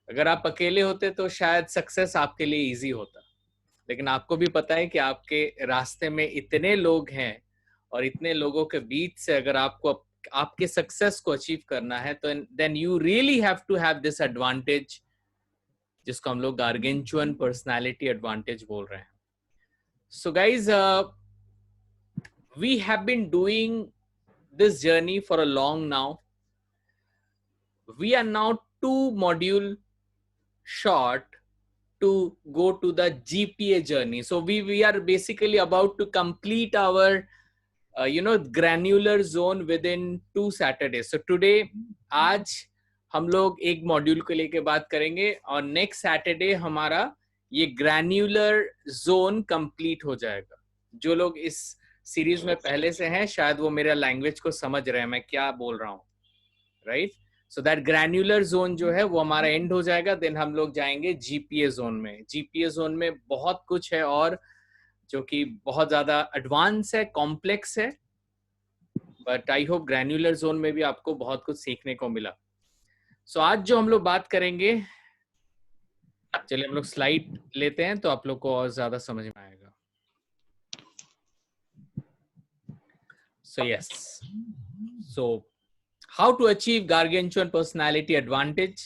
अगर आप अकेले होते तो शायद सक्सेस आपके लिए इजी होता, लेकिन आपको भी पता है कि आपके रास्ते में इतने लोग हैं और इतने लोगों के बीच से अगर आपको आपके सक्सेस को अचीव करना है तो then you really have to have this advantage, जिसको हम लोग गार्गेंचुअन पर्सनालिटी एडवांटेज बोल रहे हैं. So guys, we have been doing this journey for a long now. We are now 2 module short to go to the GPA journey. So we are basically about to complete our granular zone within 2 Saturdays. So today, आज हम लोग एक module को लेके बात करेंगे और next Saturday हमारा ये ग्रैन्युलर जोन कंप्लीट हो जाएगा. जो लोग इस सीरीज में पहले से हैं शायद वो मेरा लैंग्वेज को समझ रहे हैं मैं क्या बोल रहा हूँ, right. So that granular zone जो है वो हमारा एंड हो जाएगा. देन हम लोग जाएंगे जीपीए जोन में. जीपीए जोन में बहुत कुछ है और जो कि बहुत ज्यादा एडवांस है, कॉम्प्लेक्स है, but I hope granular zone में भी आपको बहुत कुछ सीखने को मिला. सो आज जो हम लोग बात करेंगे, चलिए हम लोग स्लाइड लेते हैं तो आप लोग को और ज्यादा समझ में आएगा. So yes, so how to achieve gargantuan personality advantage.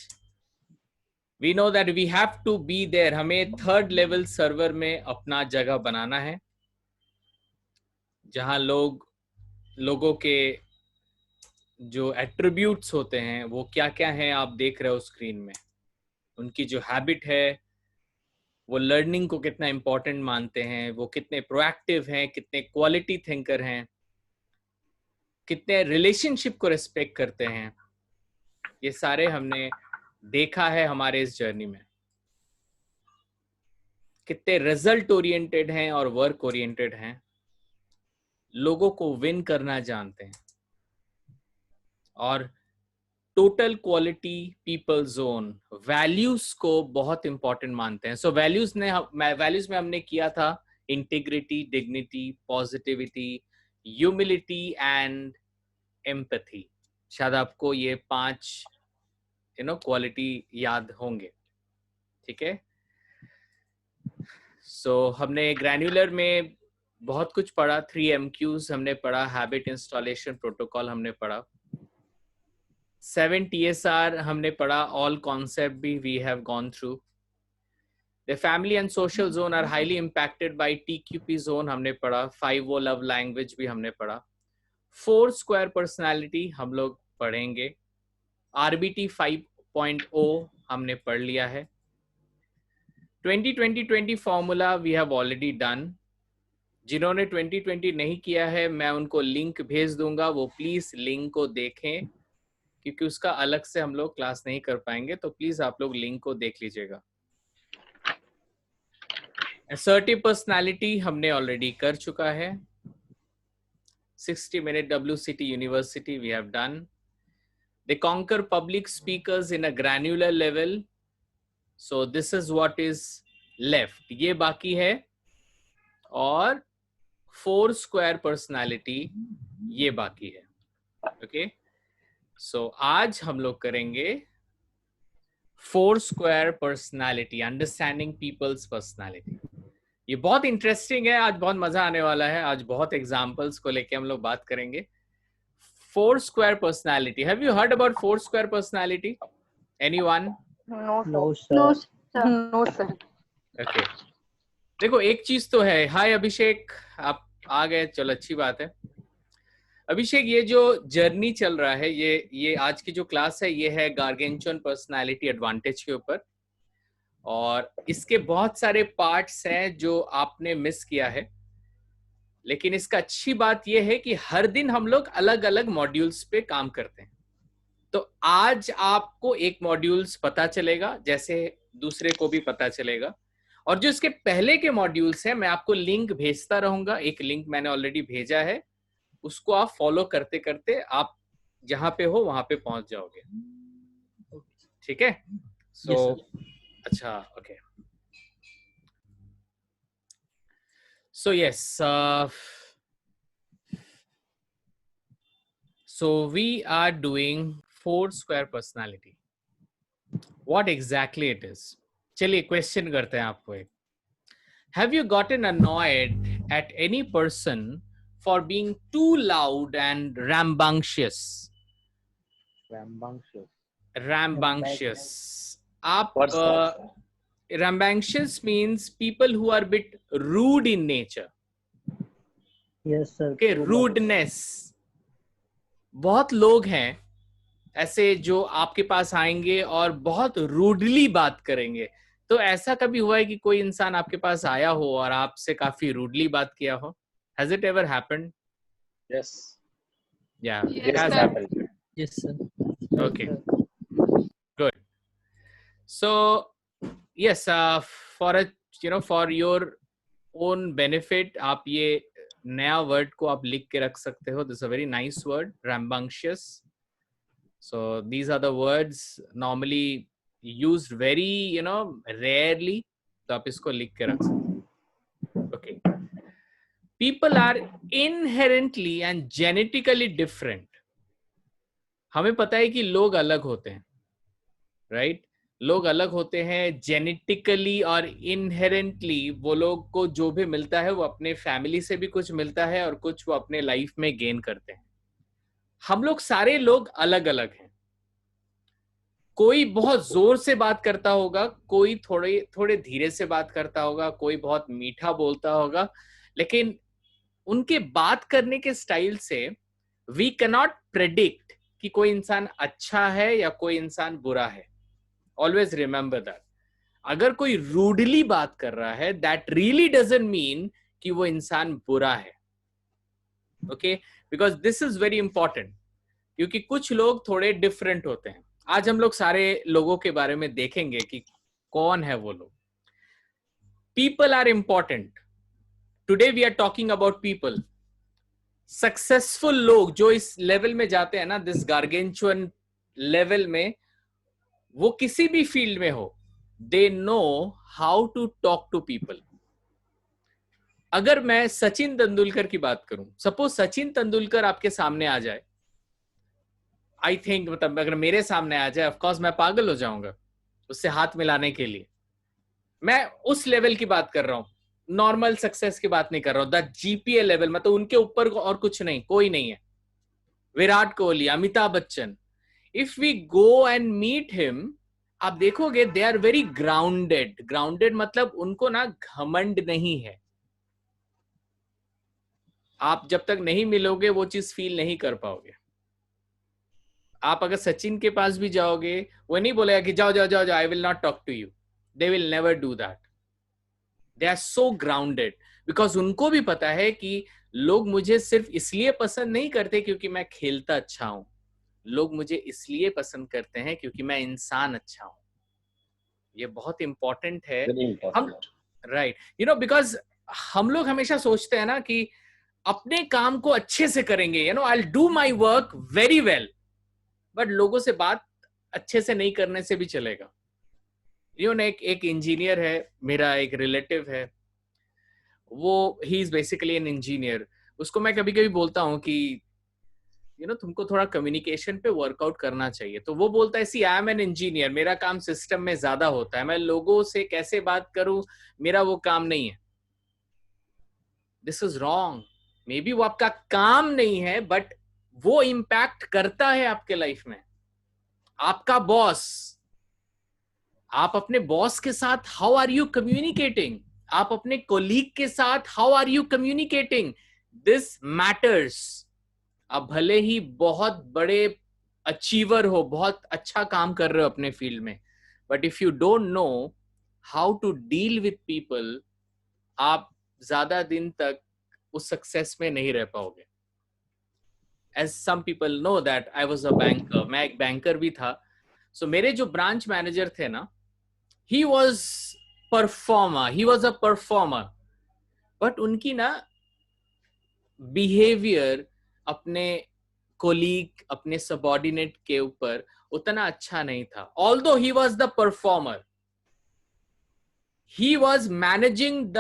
We know that we have to be there. हमें थर्ड लेवल सर्वर में अपना जगह बनाना है जहां लोगों के जो एट्रीब्यूट्स होते हैं वो क्या क्या हैं आप देख रहे हो स्क्रीन में. उनकी जो हैबिट है, वो लर्निंग को कितना इंपॉर्टेंट मानते हैं, वो कितने प्रोएक्टिव हैं, कितने क्वालिटी थिंकर हैं, कितने रिलेशनशिप को रिस्पेक्ट करते हैं, ये सारे हमने देखा है हमारे इस जर्नी में. कितने रिजल्ट ओरिएंटेड हैं और वर्क ओरिएंटेड हैं, लोगों को विन करना जानते हैं, और total quality people zone values को बहुत इंपॉर्टेंट मानते हैं. सो वैल्यूज में हमने किया था integrity, dignity, positivity, humility and empathy. शायद आपको ये 5 क्वालिटी याद होंगे. ठीक है. सो हमने ग्रैन्युलर में बहुत कुछ पढ़ा. 3 MQs हमने पढ़ा, हैबिट इंस्टॉलेशन प्रोटोकॉल हमने पढ़ा, 7 TSR हमने पढ़ा, ऑल कॉन्सेप्ट भी we have gone through. The family and social zone are highly impacted by TQP zone हमने पढ़ा. 5O लव लैंग्वेज भी हमने पढ़ा. 4 स्क्वायर पर्सनालिटी हम लोग पढ़ेंगे. RBT 5.0 हमने पढ़ लिया है. 20-20-20 formula we have already done. जिन्होंने 2020 नहीं किया है मैं उनको लिंक भेज दूंगा, वो प्लीज लिंक को देखें क्योंकि उसका अलग से हम लोग क्लास नहीं कर पाएंगे, तो प्लीज आप लोग लिंक को देख लीजिएगा. असर्टिव पर्सनालिटी हमने ऑलरेडी कर चुका है. 60 minute WCT university we have done. They conquer public speakers in a granular level. So this is what is left, ये बाकी है. और 4 स्क्वायर पर्सनालिटी ये बाकी है. ओके. सो आज हम लोग करेंगे 4 square personality, understanding peoples personality. ये बहुत इंटरेस्टिंग है, आज बहुत मजा आने वाला है. आज बहुत एग्जांपल्स को लेके हम लोग बात करेंगे. 4 square personality, have you heard about 4 square personality? Anyone? No, sir. No, sir. Okay. देखो एक चीज तो है. हाय अभिषेक, आप आ गए, चलो अच्छी बात है. अभिषेक, ये जो जर्नी चल रहा है, ये आज की जो क्लास है ये है गार्गेंचुअन पर्सनालिटी एडवांटेज के ऊपर, और इसके बहुत सारे पार्ट्स हैं जो आपने मिस किया है. लेकिन इसका अच्छी बात यह है कि हर दिन हम लोग अलग अलग मॉड्यूल्स पे काम करते हैं. तो आज आपको एक मॉड्यूल्स पता चलेगा जैसे दूसरे को भी पता चलेगा, और जो इसके पहले के मॉड्यूल्स हैं मैं आपको लिंक भेजता रहूंगा. एक लिंक मैंने ऑलरेडी भेजा है, उसको आप फॉलो करते करते आप जहां पे हो वहां पे पहुंच जाओगे. ठीक है. सो अच्छा, okay. So yes, so we are doing 4 square personality. What exactly it is? चलिए क्वेश्चन करते हैं आपको एक. Have you gotten annoyed at any person for being too loud and rambunctious? Rambunctious. Rambunctious. आप What's that? rambunctious means people who are a bit rude in nature. Yes sir. Okay, rudeness. बहुत लोग हैं ऐसे जो आपके पास आएंगे और बहुत रूडली बात करेंगे. तो ऐसा कभी हुआ है कि कोई इंसान आपके पास आया हो और आपसे काफी रूडली बात किया हो? Has it ever happened? Yes. Yeah, Yes, it has sir. happened. Yes sir. Okay, good. So yes, for a for your own benefit, आप ये नया वर्ड को आप लिख के रख सकते हो. This is a very nice word, rambunctious. So these are the words normally used very rarely. तो आप इसको लिख के रख सकते हो. Okay. People are inherently and genetically different. हमें पता है कि लोग अलग होते हैं, right? लोग अलग होते हैं जेनेटिकली और इनहेरेंटली. वो लोग को जो भी मिलता है वो अपने फैमिली से भी कुछ मिलता है और कुछ वो अपने लाइफ में गेन करते हैं. हम लोग सारे लोग अलग अलग हैं. कोई बहुत जोर से बात करता होगा, कोई थोड़े थोड़े धीरे से बात करता होगा, कोई बहुत मीठा बोलता होगा, लेकिन उनके बात करने के स्टाइल से वी कैन नॉट प्रेडिक्ट कि कोई इंसान अच्छा है या कोई इंसान बुरा है. Always remember that. अगर कोई रूडली बात कर रहा है, दैट रियली डजंट मीन कि वो इंसान बुरा है. Okay, because this is very important, क्योंकि कुछ लोग थोड़े डिफरेंट होते हैं. आज हम लोग सारे लोगों के बारे में देखेंगे कि कौन है वो लोग. People are important. Today we are talking about people. Successful लोग जो इस लेवल में जाते हैं ना, दिस गार्गेंचुअन लेवल में, वो किसी भी फील्ड में हो, they know how to talk to people. अगर मैं सचिन तेंदुलकर की बात करूं, सपोज सचिन तेंदुलकर आपके सामने आ जाए, आई थिंक मतलब अगर मेरे सामने आ जाए, ऑफकोर्स मैं पागल हो जाऊंगा उससे हाथ मिलाने के लिए. मैं उस लेवल की बात कर रहा हूं, नॉर्मल सक्सेस की बात नहीं कर रहा हूं. द जीपीए लेवल, मतलब उनके ऊपर और कुछ नहीं, कोई नहीं है. Virat Kohli, Amitabh Bachchan, if we go and meet him, आप देखोगे they are very grounded. Grounded मतलब उनको ना घमंड नहीं है. आप जब तक नहीं मिलोगे वो चीज फील नहीं कर पाओगे. आप अगर सचिन के पास भी जाओगे, वो नहीं बोलेगा कि जाओ जाओ जाओ जाओ, I will not talk to you. They will never do that. They are so grounded, because उनको भी पता है कि लोग मुझे सिर्फ इसलिए पसंद नहीं करते क्योंकि मैं खेलता अच्छा हूं. लोग मुझे इसलिए पसंद करते हैं क्योंकि मैं इंसान अच्छा हूं. ये बहुत इंपॉर्टेंट है. हम राइट बिकॉज हम लोग हमेशा सोचते हैं ना कि अपने काम को अच्छे से करेंगे, I will do my work very well, but लोगों से बात अच्छे से नहीं करने से भी चलेगा. एक इंजीनियर है, मेरा एक रिलेटिव है, वो he is basically an engineer. उसको मैं कभी कभी बोलता हूँ कि तुमको थोड़ा कम्युनिकेशन पे वर्कआउट करना चाहिए. तो वो बोलता है, सी आई एम एन इंजीनियर, मेरा काम सिस्टम में ज्यादा होता है, मैं लोगों से कैसे बात करूं, मेरा वो काम नहीं है. This is wrong. May be वो आपका काम नहीं है, बट वो इम्पैक्ट करता है आपके लाइफ में. आपका बॉस, आप अपने बॉस के साथ हाउ आर यू कम्युनिकेटिंग, आप अपने कोलीग के साथ how are you communicating, this matters. आप भले ही बहुत बड़े अचीवर हो, बहुत अच्छा काम कर रहे हो अपने फील्ड में, but if you don't know how to deal with people, आप ज्यादा दिन तक उस सक्सेस में नहीं रह पाओगे. As some people know that I was a banker, मैं एक बैंकर भी था. So मेरे जो ब्रांच मैनेजर थे ना, he was a performer, but उनकी ना बिहेवियर अपने कोलीग, अपने सबऑर्डिनेट के ऊपर उतना अच्छा नहीं था. Although he was the performer, he was managing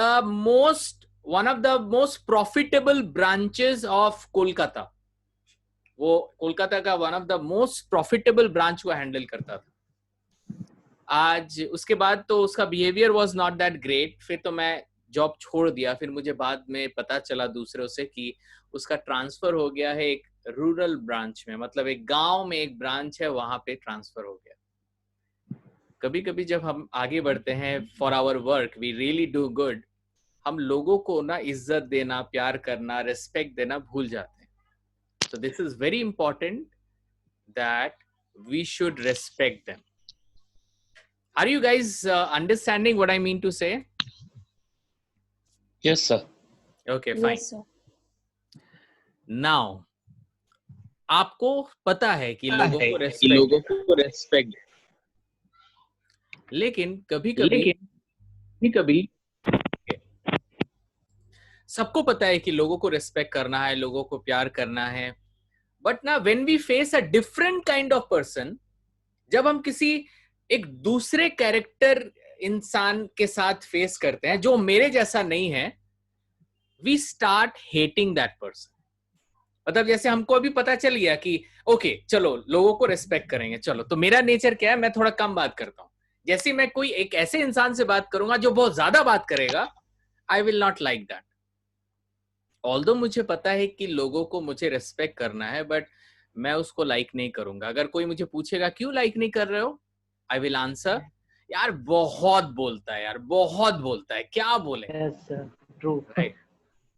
one of the most profitable branches of Kolkata. वो कोलकाता का one of the most profitable branch को हैंडल करता था. आज उसके बाद तो उसका behaviour was not that great, फिर तो मैं जॉब छोड़ दिया। फिर मुझे बाद में पता चला दूसरों से कि उसका ट्रांसफर हो गया है एक रूरल ब्रांच में, मतलब एक गांव में एक ब्रांच है, वहां पे ट्रांसफर हो गया। कभी कभी जब हम आगे बढ़ते हैं for our work, we really do good, हम लोगों को ना इज्जत देना, प्यार करना, रिस्पेक्ट देना भूल जाते हैं। So this is very important that we should respect them. Are you guys understanding what I mean to say? Yes, sir. Okay fine. Now आपको पता है कि लोगों को रेस्पेक्ट, लेकिन कभी कभी सबको पता है कि लोगों को रिस्पेक्ट करना है, लोगों को प्यार करना है, बट ना when we face a different kind of person, जब हम किसी एक दूसरे कैरेक्टर इंसान के साथ फेस करते हैं जो मेरे जैसा नहीं है, we start hating that person. मतलब जैसे हमको अभी पता चल गया कि ओके चलो लोगों को रिस्पेक्ट करेंगे, चलो तो मेरा नेचर क्या है, मैं थोड़ा कम बात करता हूं। जैसे मैं कोई एक ऐसे इंसान से बात करूंगा जो बहुत ज्यादा बात करेगा, आई will not like that. Although मुझे पता है कि लोगों को मुझे रिस्पेक्ट करना है, बट मैं उसको लाइक नहीं करूंगा। अगर कोई मुझे पूछेगा क्यों लाइक नहीं कर रहे हो, आई विल आंसर यार बहुत बोलता है, यार बहुत बोलता है, क्या बोले। Yes, sir. True. राइट,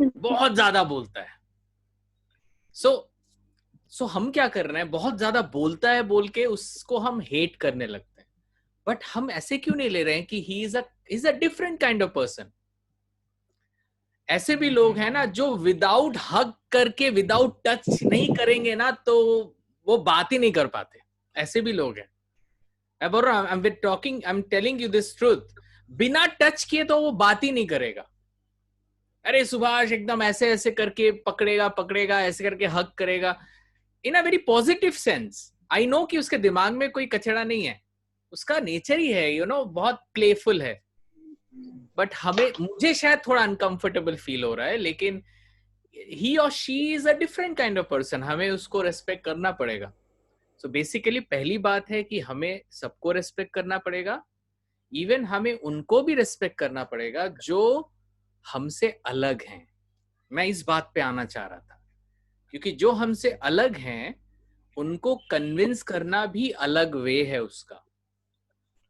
बहुत ज्यादा बोलता है। सो हम क्या कर रहे हैं, बहुत ज्यादा बोलता है बोल के उसको हम हेट करने लगते हैं। बट हम ऐसे क्यों नहीं ले रहे हैं कि he is a different kind of person. ऐसे भी लोग हैं ना जो विदाउट हग करके, विदाउट टच नहीं करेंगे ना तो वो बात ही नहीं कर पाते। ऐसे भी लोग हैं। मैं बोल रहा हूं, आई am telling you this truth, बिना टच किए तो वो बात ही नहीं करेगा। अरे सुभाष एकदम ऐसे ऐसे करके पकड़ेगा, ऐसे करके हग करेगा in a very positive sense. I know कि उसके दिमाग में कोई कचरा नहीं है, उसका नेचर ही है, यू नो, बहुत प्लेफुल है। बट मुझे शायद थोड़ा अनकंफर्टेबल फील हो रहा है, लेकिन ही और she is a different kind of person, हमें उसको रेस्पेक्ट करना पड़ेगा। सो बेसिकली पहली बात है कि हमें सबको रेस्पेक्ट करना पड़ेगा, इवन हमें उनको भी रेस्पेक्ट करना पड़ेगा जो हमसे अलग हैं। मैं इस बात पे आना चाह रहा था, क्योंकि जो हमसे अलग हैं उनको कन्विंस करना भी अलग वे है उसका।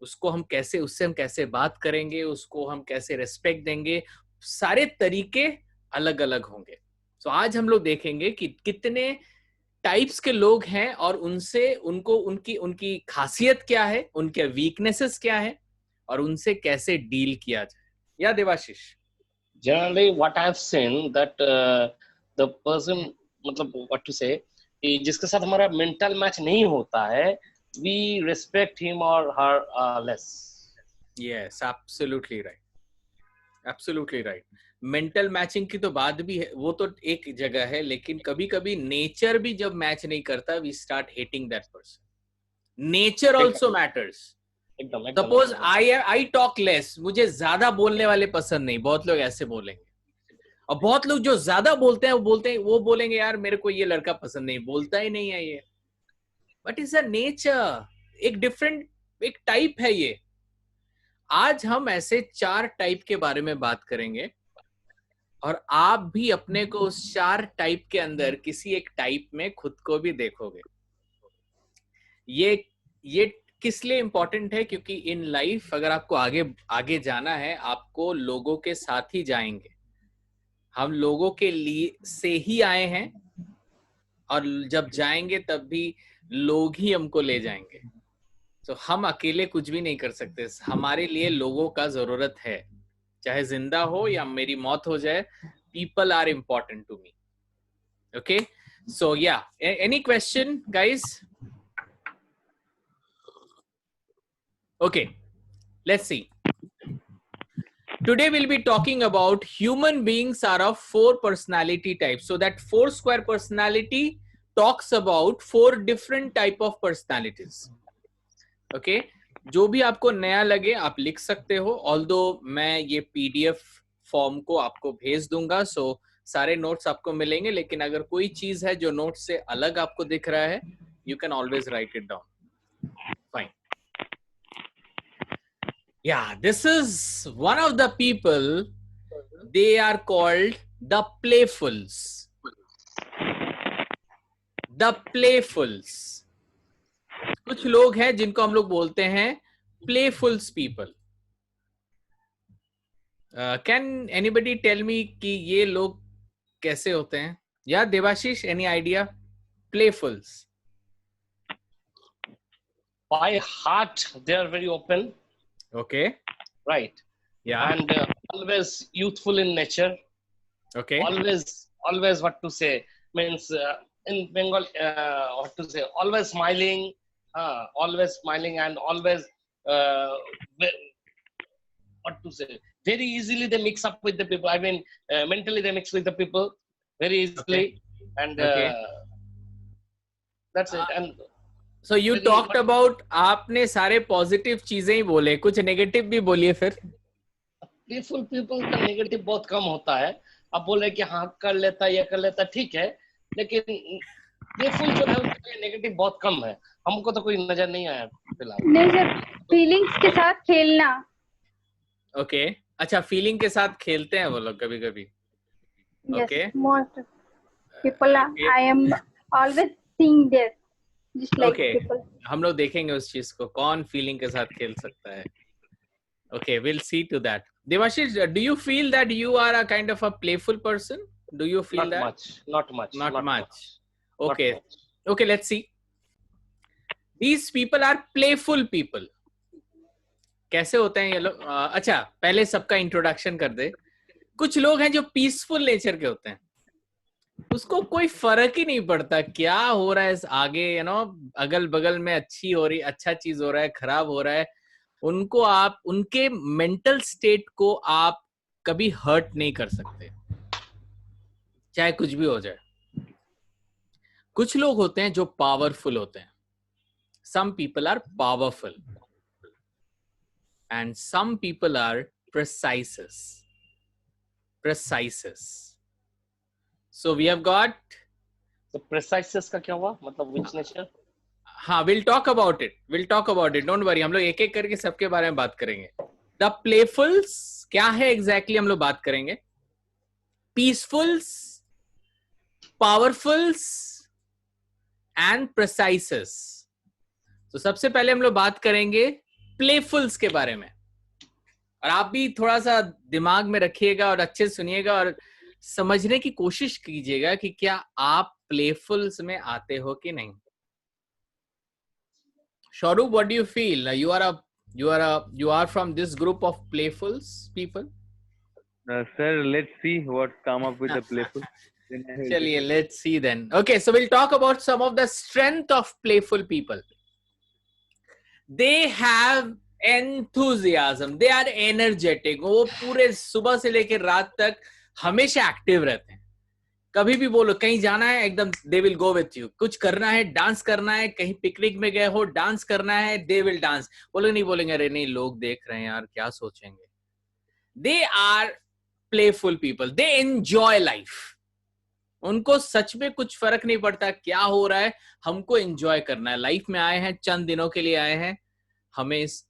उसको हम कैसे बात करेंगे, उसको हम कैसे रेस्पेक्ट देंगे, सारे तरीके अलग अलग होंगे। सो आज हम लोग देखेंगे कि कितने टाइप्स के लोग हैं और उनकी उनकी खासियत क्या है, उनके वीकनेसेस क्या है, और उनसे कैसे डील किया जाए। या Debashish? Generally, what I have seen that the person, मतलब what to say, कि जिसके साथ हमारा mental match नहीं होता है, we respect him or her less. Yes, absolutely right. Absolutely right. Mental matching की तो बात भी है, वो तो एक जगह है, लेकिन कभी कभी नेचर भी जब मैच नहीं करता, we start hating that person. Nature also matters. Suppose I talk less, मुझे ज्यादा बोलने वाले पसंद नहीं, बहुत लोग ऐसे बोलेंगे। और बहुत लोग जो ज्यादा बोलते हैं वो बोलेंगे यार मेरे को ये लड़का पसंद नहीं, बोलता ही नहीं है ये। बट इज अ नेचर, एक डिफरेंट एक टाइप है ये। आज हम ऐसे 4 टाइप के बारे में बात करेंगे, और आप भी अपने को उस 4 टाइप के अंदर किसी एक टाइप में खुद को भी देखोगे। ये किस लिए इंपॉर्टेंट है? क्योंकि इन लाइफ अगर आपको आगे जाना है, आपको लोगों के साथ ही जाएंगे। हम लोगों के लिए से ही आए हैं, और जब जाएंगे तब भी लोग ही हमको ले जाएंगे। तो हम अकेले कुछ भी नहीं कर सकते, हमारे लिए लोगों का जरूरत है। चाहे जिंदा हो या मेरी मौत हो जाए, people are important to me. Okay, so yeah, any question guys? Okay, let's see. Today we'll be talking about human beings are of 4 personality types. So that 4 square personality talks about 4 different type of personalities. Okay, जो भी आपको नया लगे आप लिख सकते हो, although मैं ये PDF फॉर्म को आपको भेज दूंगा, सो सारे नोट्स आपको मिलेंगे। लेकिन अगर कोई चीज है जो नोट से अलग आपको दिख रहा है, you can always right it down. Fine. Yeah, this is one of the people. They are called the playfuls. The playfuls. कुछ लोग हैं जिनको हम लोग बोलते हैं playfuls people. Can anybody tell me कि ये लोग कैसे होते हैं? Yeah, Devashish, any idea? Playfuls. By heart, they are very open, Okay. right? Yeah. And always youthful in nature. Okay. Always what to say, means in Bengal, what to say, always smiling and always what to say, very easily they mix up with the people. I mean, mentally they mix with the people very easily. Okay. And Okay. that's it. And So you talked about, आपने सारे positive चीजें ही बोले, कुछ negative भी बोलिए फिर. Playful people का negative बहुत कम होता है. आप बोल रहे कि हाँ कर लेता, ये कर लेता, ठीक है, लेकिन प्लेफुल जो है उसके नेगेटिव बहुत कम है. हमको तो कोई नजर नहीं आया फिलहाल. नहीं सर, फीलिंग्स के साथ खेलना. ओके. अच्छा, फीलिंग के साथ खेलते हैं वो लोग कभी कभी. Okay. Most people I am always seeing there, just like Okay. people. हम लोग देखेंगे उस चीज को, कौन फीलिंग के साथ खेल सकता है. Okay, we'll see to that. Devashish, do you feel that you are a kind of a playful person? Do you feel Not that? much. Not much. Not much. Not Okay. much. Okay, let's see. These people are playful people. कैसे होते हैं ये लोग? अच्छा, पहले सबका introduction कर दे. कुछ लोग हैं जो पीसफुल नेचर के होते हैं. उसको कोई फर्क ही नहीं पड़ता क्या हो रहा है आगे, अगल बगल में अच्छी हो रही, अच्छा चीज हो रहा है, खराब हो रहा है. उनको आप, उनके मेंटल स्टेट को आप कभी हर्ट नहीं कर सकते, चाहे कुछ भी हो जाए. कुछ लोग होते हैं जो पावरफुल होते हैं. Some people are powerful and some people are precises. So we have got. So preciseness का क्या हुआ? मतलब which nature? हाँ, we'll talk about it. Don't worry. हम लोग एक एक करके सबके बारे में बात करेंगे. The playfuls क्या है exactly हम लोग बात करेंगे. Peacefuls, powerfuls and precises. तो सबसे पहले हम लोग बात करेंगे playfuls के बारे में. और आप भी थोड़ा सा दिमाग में रखिएगा और अच्छे से सुनिएगा और समझने की कोशिश कीजिएगा कि क्या आप प्लेफुल्स में आते हो कि नहीं. Shauruk, what do you feel? You are from this group of playfuls people? Sir, let's see what come up with the playful. Chaliye, let's see then. Okay, so we'll talk about some of the strength of playful people. They have enthusiasm. They are energetic. वो पूरे सुबह से लेकर रात तक हमेशा active रहते हैं. कभी भी बोलो कहीं जाना है, एकदम they will go with you. कुछ करना है, डांस करना है, कहीं पिकनिक में गए हो, डांस करना है, दे विल डांस. नहीं बोलेंगे अरे नहीं लोग देख रहे हैं यार क्या सोचेंगे. They are playful people. They enjoy life. उनको सच में कुछ फर्क नहीं पड़ता क्या हो रहा है, हमको एंजॉय करना है. लाइफ में आए हैं, चंद दिनों के लिए आए हैं, हमें इस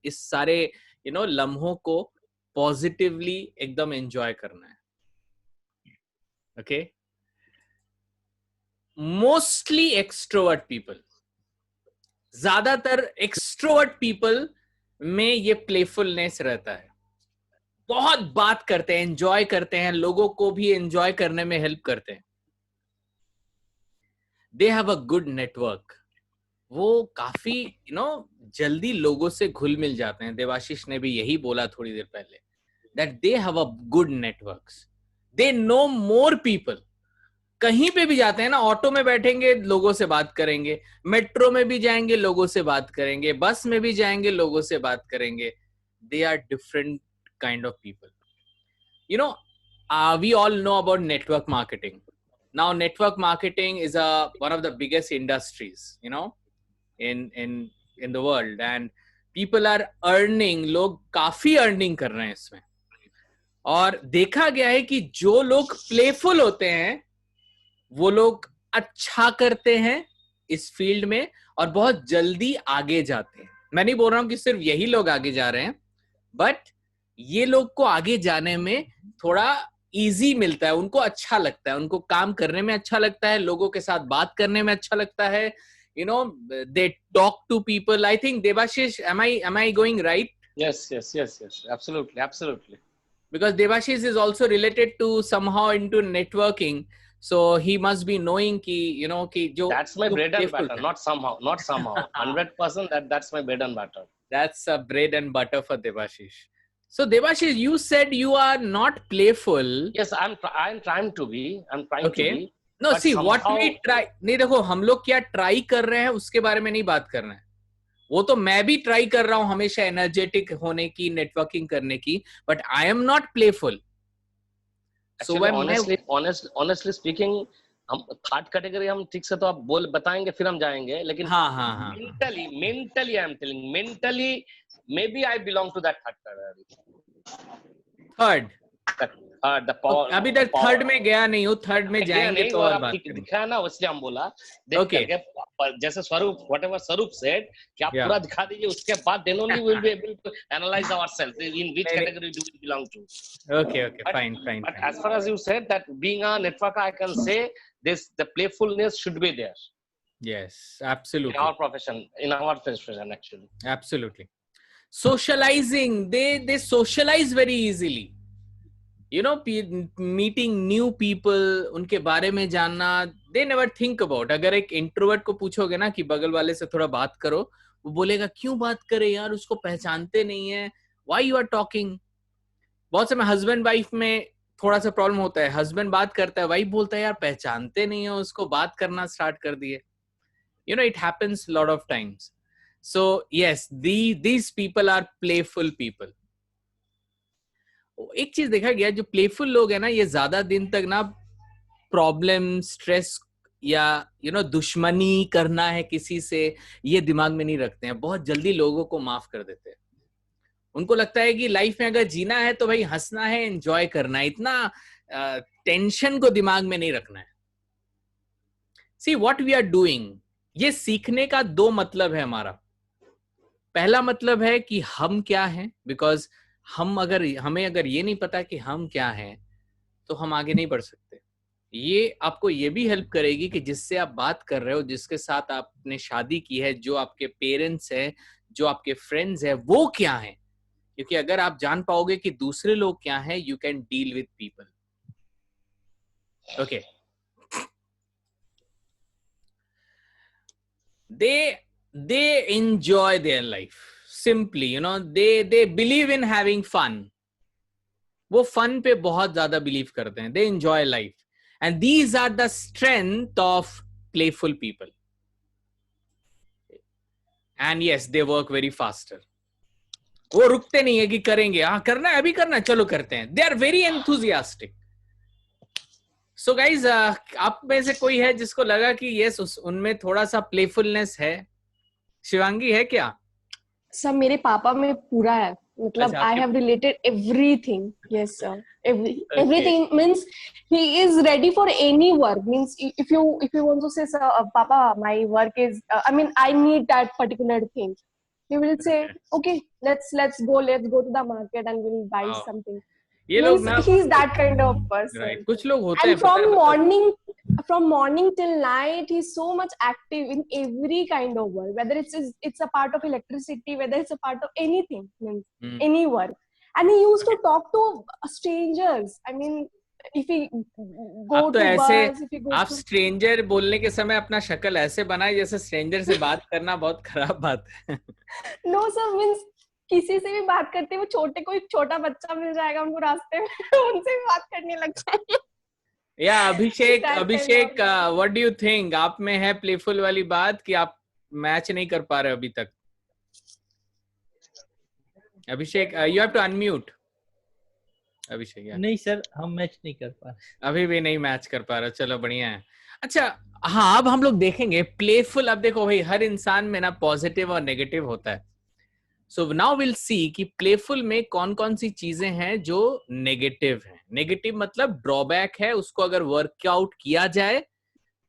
सारे लम्हों को पॉजिटिवली एकदम एंजॉय करना है. Okay. Mostly extrovert people. ज्यादातर extrovert people में ये playfulness रहता है. बहुत बात करते हैं, enjoy करते हैं, लोगों को भी enjoy करने में help करते हैं. They have a good network. वो काफी जल्दी लोगों से घुल मिल जाते हैं. देवाशीष ने भी यही बोला थोड़ी देर पहले, that they have a good networks. They know more people. कहीं पे भी जाते हैं ना, ऑटो में बैठेंगे लोगों से बात करेंगे, मेट्रो में भी जाएंगे लोगों से बात करेंगे, बस में भी जाएंगे लोगों से बात करेंगे. They are different kind of people. We all know about network marketing. Now network marketing is one of the biggest industries, in the world, and people are earning. लोग काफी earning कर रहे हैं इसमें. और देखा गया है कि जो लोग प्लेफुल होते हैं वो लोग अच्छा करते हैं इस फील्ड में और बहुत जल्दी आगे जाते हैं. मैं नहीं बोल रहा हूँ कि सिर्फ यही लोग आगे जा रहे हैं, बट ये लोग को आगे जाने में थोड़ा इजी मिलता है, उनको अच्छा लगता है, उनको काम करने में अच्छा लगता है, लोगों के साथ बात करने में अच्छा लगता है, you know, they talk to people. I think Debashish, am I going right? Yes, absolutely. Because Debashish is also related to somehow into networking, so he must be knowing ki, you know, ki jo That's my bread and butter, hai. not somehow. 100% that's my bread and butter. That's a bread and butter for Debashish. So Debashish, you said you are not playful. Yes, I'm trying to be. Okay. No, But see somehow... what we try. नहीं देखो, हम लोग क्या try कर रहे हैं उसके बारे में नहीं बात कर रहे हैं. वो तो मैं भी ट्राई कर रहा हूं हमेशा एनर्जेटिक होने की, नेटवर्किंग करने की, but I am not playful. honestly speaking, हम थर्ड कैटेगरी हम ठीक से तो आप बताएंगे फिर हम जाएंगे, लेकिन हाँ. mentally I am telling, mentally maybe I belong to that third category. Third. The power, अभी तक थर्ड में गया नहीं हूँ, थर्ड में जाएंगे तो और बात करेंगे. दिखाया ना, इसलिए हम बोला देख करके, जैसे स्वरूप whatever स्वरूप said कि आप पूरा दिखा दीजिए, उसके बाद then only we will be able to analyze ourselves in which category do we belong to. Okay, fine. But as far as you said that being a networker, I can say the playfulness should be there. Yes, absolutely. In our profession actually. Absolutely. Socializing, they socialize very easily. You know, meeting new people, उनके बारे में जानना, they never think about. अगर एक introvert को पूछोगे ना कि बगल वाले से थोड़ा बात करो, वो बोलेगा क्यों बात करे यार, उसको पहचानते नहीं है, why you are talking. बहुत समय हस्बैंड वाइफ में थोड़ा सा प्रॉब्लम होता है, हस्बैंड बात करता है, वाइफ बोलता है यार पहचानते नहीं है उसको, बात करना स्टार्ट कर दिए. You know, it happens a lot of times. So yes, these people are playful people. एक चीज देखा गया, जो प्लेफुल लोग है ना, ये ज्यादा दिन तक ना प्रॉब्लम, स्ट्रेस या दुश्मनी करना है किसी से, ये दिमाग में नहीं रखते हैं. बहुत जल्दी लोगों को माफ कर देते हैं. उनको लगता है कि लाइफ में अगर जीना है तो भाई हंसना है, एंजॉय करना है, इतना टेंशन को दिमाग में नहीं रखना है. See what we are doing, ये सीखने का दो मतलब है हमारा. पहला मतलब है कि हम क्या हैं, बिकॉज हमें अगर ये नहीं पता कि हम क्या हैं तो हम आगे नहीं बढ़ सकते. ये आपको ये भी हेल्प करेगी कि जिससे आप बात कर रहे हो, जिसके साथ आपने शादी की है, जो आपके पेरेंट्स हैं, जो आपके फ्रेंड्स हैं, वो क्या हैं. क्योंकि अगर आप जान पाओगे कि दूसरे लोग क्या हैं, you can deal with people. Okay. they enjoy their life simply, they believe in having fun. वो fun पे बहुत ज्यादा believe करते हैं. They enjoy life, and these are the strength of playful people. And yes, they work very faster. वो रुकते नहीं है कि करेंगे, हाँ करना है, अभी करना है, चलो करते हैं. They are very enthusiastic. So guys, आप में से कोई है जिसको लगा कि yes, उनमें थोड़ा सा playfulness है? शिवांगी है क्या? सब मेरे पापा में पूरा है. मतलब I have related everything. Yes sir. Everything means he is ready for any work. Means if you want to say sir, Papa, my work is I need that particular thing. He will say okay, let's go to the market and we'll buy something. ये लोग ना, he's that kind of person. Right. कुछ लोग होते हैं. And from morning till night, he's so much active in every kind of work. Whether it's a part of electricity, whether it's a part of anything, means any work. And he used to talk to strangers. I mean, if he go to bars, if he goes आप stranger बोलने के समय अपना शक्ल ऐसे बनाए जैसे stranger से बात करना बहुत खराब बात है. No sir, means किसी से भी बात करते हैं, वो कोई छोटा बच्चा मिल जाएगा उनको रास्ते में, उनसे भी बात करने लग जाएंगे. या अभिषेक, व्हाट डू यू थिंक, आप में है प्लेफुल वाली बात कि आप मैच नहीं कर पा रहे अभी तक? अभिषेक, यू हैव टू अनम्यूट. अभिषेक यार. नहीं सर, हम मैच नहीं कर पा रहे. अभी भी नहीं मैच कर पा रहे. चलो बढ़िया है. अच्छा हाँ, अब हम लोग देखेंगे प्लेफुल. अब देखो भाई, हर इंसान में ना पॉजिटिव और नेगेटिव होता है. So now we'll see कि प्लेफुल में कौन कौन सी चीजें हैं जो नेगेटिव हैं. नेगेटिव मतलब ड्रॉबैक है, उसको अगर वर्कआउट किया जाए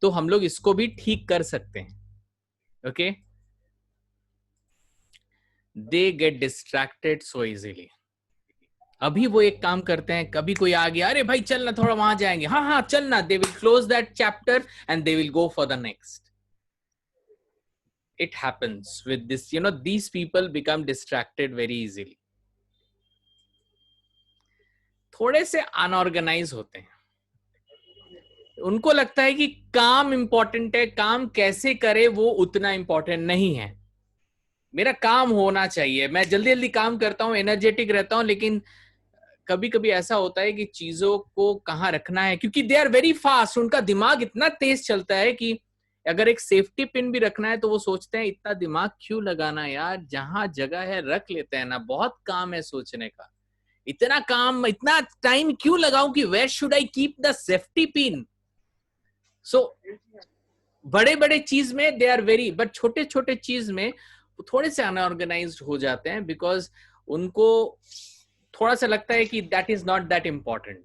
तो हम लोग इसको भी ठीक कर सकते हैं. Okay. they get distracted so easily. अभी वो एक काम करते हैं, कभी कोई आ गया, अरे भाई चल ना थोड़ा वहां जाएंगे, हाँ हाँ चल ना, they will close that chapter and they will go for the next. It happens with this, you know, these people become distracted very easily. थोड़े से अनऑर्गेनाइज होते हैं, उनको लगता है कि काम इंपॉर्टेंट है, काम कैसे करे वो उतना इंपॉर्टेंट नहीं है, मेरा काम होना चाहिए, मैं जल्दी जल्दी काम करता हूँ, एनर्जेटिक रहता हूँ, लेकिन कभी कभी ऐसा होता है कि चीजों को कहाँ रखना है, क्योंकि दे आर वेरी फास्ट, उनका दिमाग इतना तेज चलता है कि अगर एक सेफ्टी पिन भी रखना है तो वो सोचते हैं इतना दिमाग क्यों लगाना यार, जहां जगह है रख लेते हैं ना, बहुत काम है सोचने का, इतना काम, इतना टाइम क्यों लगाऊं कि where should I keep the safety pin. So बड़े बड़े चीज में दे आर वेरी, बट छोटे छोटे चीज में थोड़े से अनऑर्गेनाइज्ड हो जाते हैं, बिकॉज उनको थोड़ा सा लगता है कि that is not that important,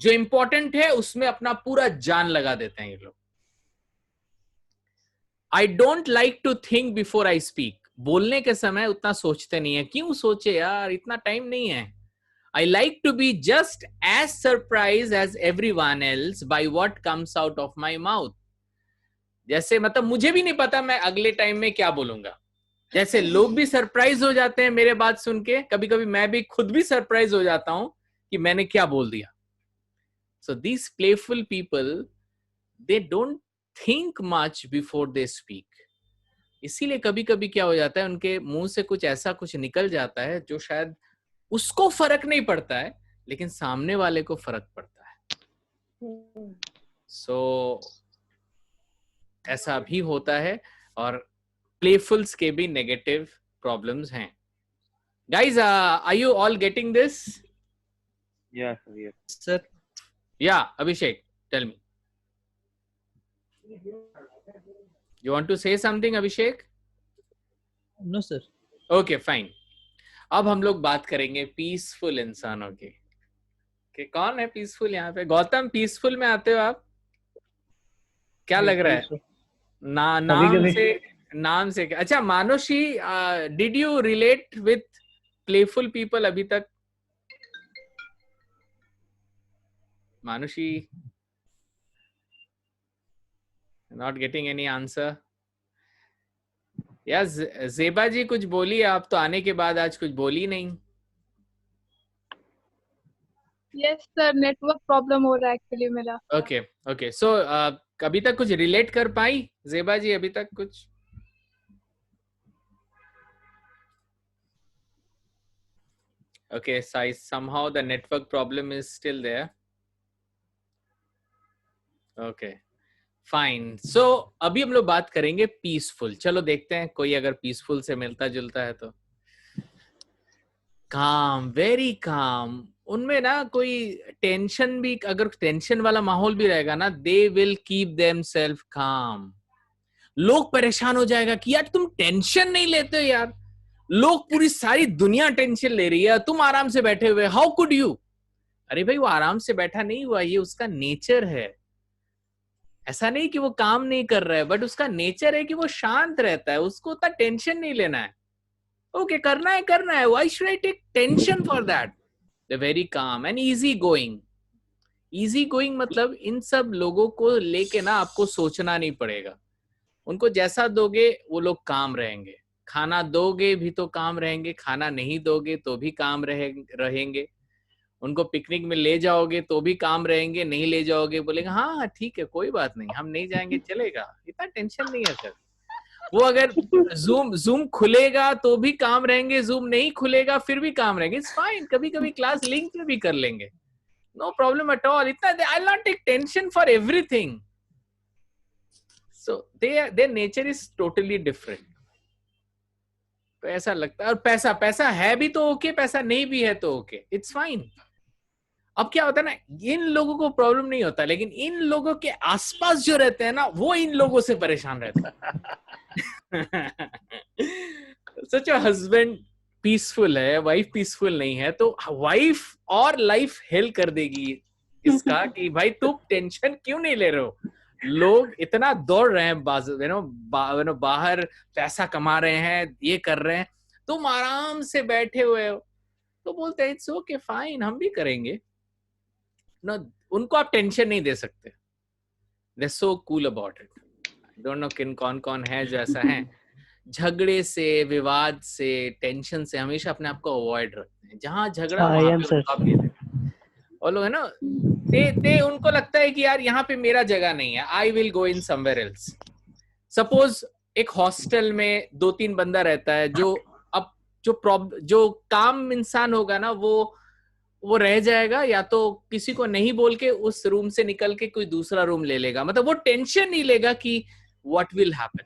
जो इंपॉर्टेंट है उसमें अपना पूरा जान लगा देते हैं ये लोग. I don't like to think before I speak, बोलने के समय उतना सोचते नहीं है, क्यों सोचे यार, इतना टाइम नहीं है. I like to be just as surprised as everyone else by what comes out of my mouth. जैसे मतलब मुझे भी नहीं पता मैं अगले टाइम में क्या बोलूंगा, जैसे लोग भी सरप्राइज हो जाते हैं मेरे बात सुन के, कभी कभी मैं भी खुद भी सरप्राइज हो जाता हूं कि मैंने क्या बोल दिया. So these playful people, they don't think much before they speak. इसीलिए कभी कभी क्या हो जाता है, उनके मुंह से कुछ ऐसा कुछ निकल जाता है जो शायद उसको फर्क नहीं पड़ता है, लेकिन सामने वाले को फर्क पड़ता है. सो ऐसा भी होता है, और प्लेफुल्स के भी नेगेटिव प्रॉब्लम्स हैं. Guys, are you all getting this? Yeah, sir. Yes. Sir, या Abhishek, tell me, you want to say something Abhishek? no, sir. Okay fine. अब हम लोग बात करेंगे पीसफुल इंसानों की. कि कौन है पीसफुल यहाँ पे? गौतम, पीसफुल में आते हो आप? क्या लग रहा है? नाम से अच्छा. Manushi, did you relate with playful people अभी तक? Manushi, not getting any answer. यार जेबा जी कुछ बोली, आप तो आने के बाद आज कुछ बोली नहीं. यस सर, नेटवर्क प्रॉब्लम हो रहा है एक्चुअली मेरा. Okay okay. सो अभी तक कुछ रिलेट कर पाई जेबा जी? अभी तक कुछ? Okay, somehow the network problem is still there. Okay fine. So अभी हम लोग बात करेंगे पीसफुल. चलो देखते हैं कोई अगर पीसफुल से मिलता जुलता है तो. काम, वेरी काम. उनमें ना कोई टेंशन भी, अगर टेंशन वाला माहौल भी रहेगा ना, दे विल कीप देमसेल्फ काम. लोग परेशान हो जाएगा कि यार तुम टेंशन नहीं लेते हो यार, लोग पूरी सारी दुनिया टेंशन ले रही है, तुम आराम से बैठे हुए, हाउ कुड यू. अरे भाई वो आराम से बैठा नहीं हुआ, ये उसका नेचर है. ऐसा नहीं कि वो काम नहीं कर रहा है, बट उसका नेचर है कि वो शांत रहता है, उसको उतना टेंशन नहीं लेना है. ओके, करना है, why should I take tension for that. They very calm and easy going. Easy going मतलब इन सब लोगों को लेके ना आपको सोचना नहीं पड़ेगा. उनको जैसा दोगे वो लोग काम रहेंगे. खाना दोगे भी तो काम रहेंगे, खाना नहीं दोगे तो भी काम रहेंगे. उनको पिकनिक में ले जाओगे तो भी काम रहेंगे, नहीं ले जाओगे बोलेंगे हाँ ठीक है कोई बात नहीं, हम नहीं जाएंगे चलेगा, इतना टेंशन नहीं है सर. वो अगर जूम खुलेगा तो भी काम रहेंगे, जूम नहीं खुलेगा फिर भी काम रहेंगे, इट्स फाइन. कभी कभी क्लास लिंक पे भी कर लेंगे, नो प्रॉब्लम एट ऑल. इतना I will not take tension for everything. So their nature is totally different. तो ऐसा लगता है. और पैसा है भी तो ओके, पैसा नहीं भी है तो ओके, इट्स फाइन. अब क्या होता है ना, इन लोगों को प्रॉब्लम नहीं होता, लेकिन इन लोगों के आसपास जो रहते हैं ना, वो इन लोगों से परेशान रहते हैं. सोचो हस्बैंड पीसफुल है, वाइफ पीसफुल नहीं है, तो वाइफ और लाइफ हेल्प कर देगी इसका कि भाई तुम टेंशन क्यों नहीं ले रहे हो. लोग इतना दौड़ रहे हैं बाहर पैसा कमा रहे हैं, ये कर रहे हैं, तुम आराम से बैठे हुए हो। तो बोलते हैं इट्स ओके फाइन, हम भी करेंगे ना। उनको आप टेंशन नहीं दे सकते। They so cool about it. I don't know कौन कौन है जो ऐसा है, झगड़े से, विवाद से, टेंशन से हमेशा अपने आप को अवॉइड रखते हैं। जहां झगड़ा वहां पे उनका भी है। और लोग है ना, ते उनको लगता है कि यार यहाँ पे मेरा जगह नहीं है, I will go in somewhere else. Suppose एक हॉस्टल में 2-3 बंदा रहता है, जो अब जो काम इंसान होगा ना, वो रह जाएगा, या तो किसी को नहीं बोल के उस रूम से निकल के कोई दूसरा रूम ले लेगा। मतलब वो टेंशन नहीं लेगा कि what will happen.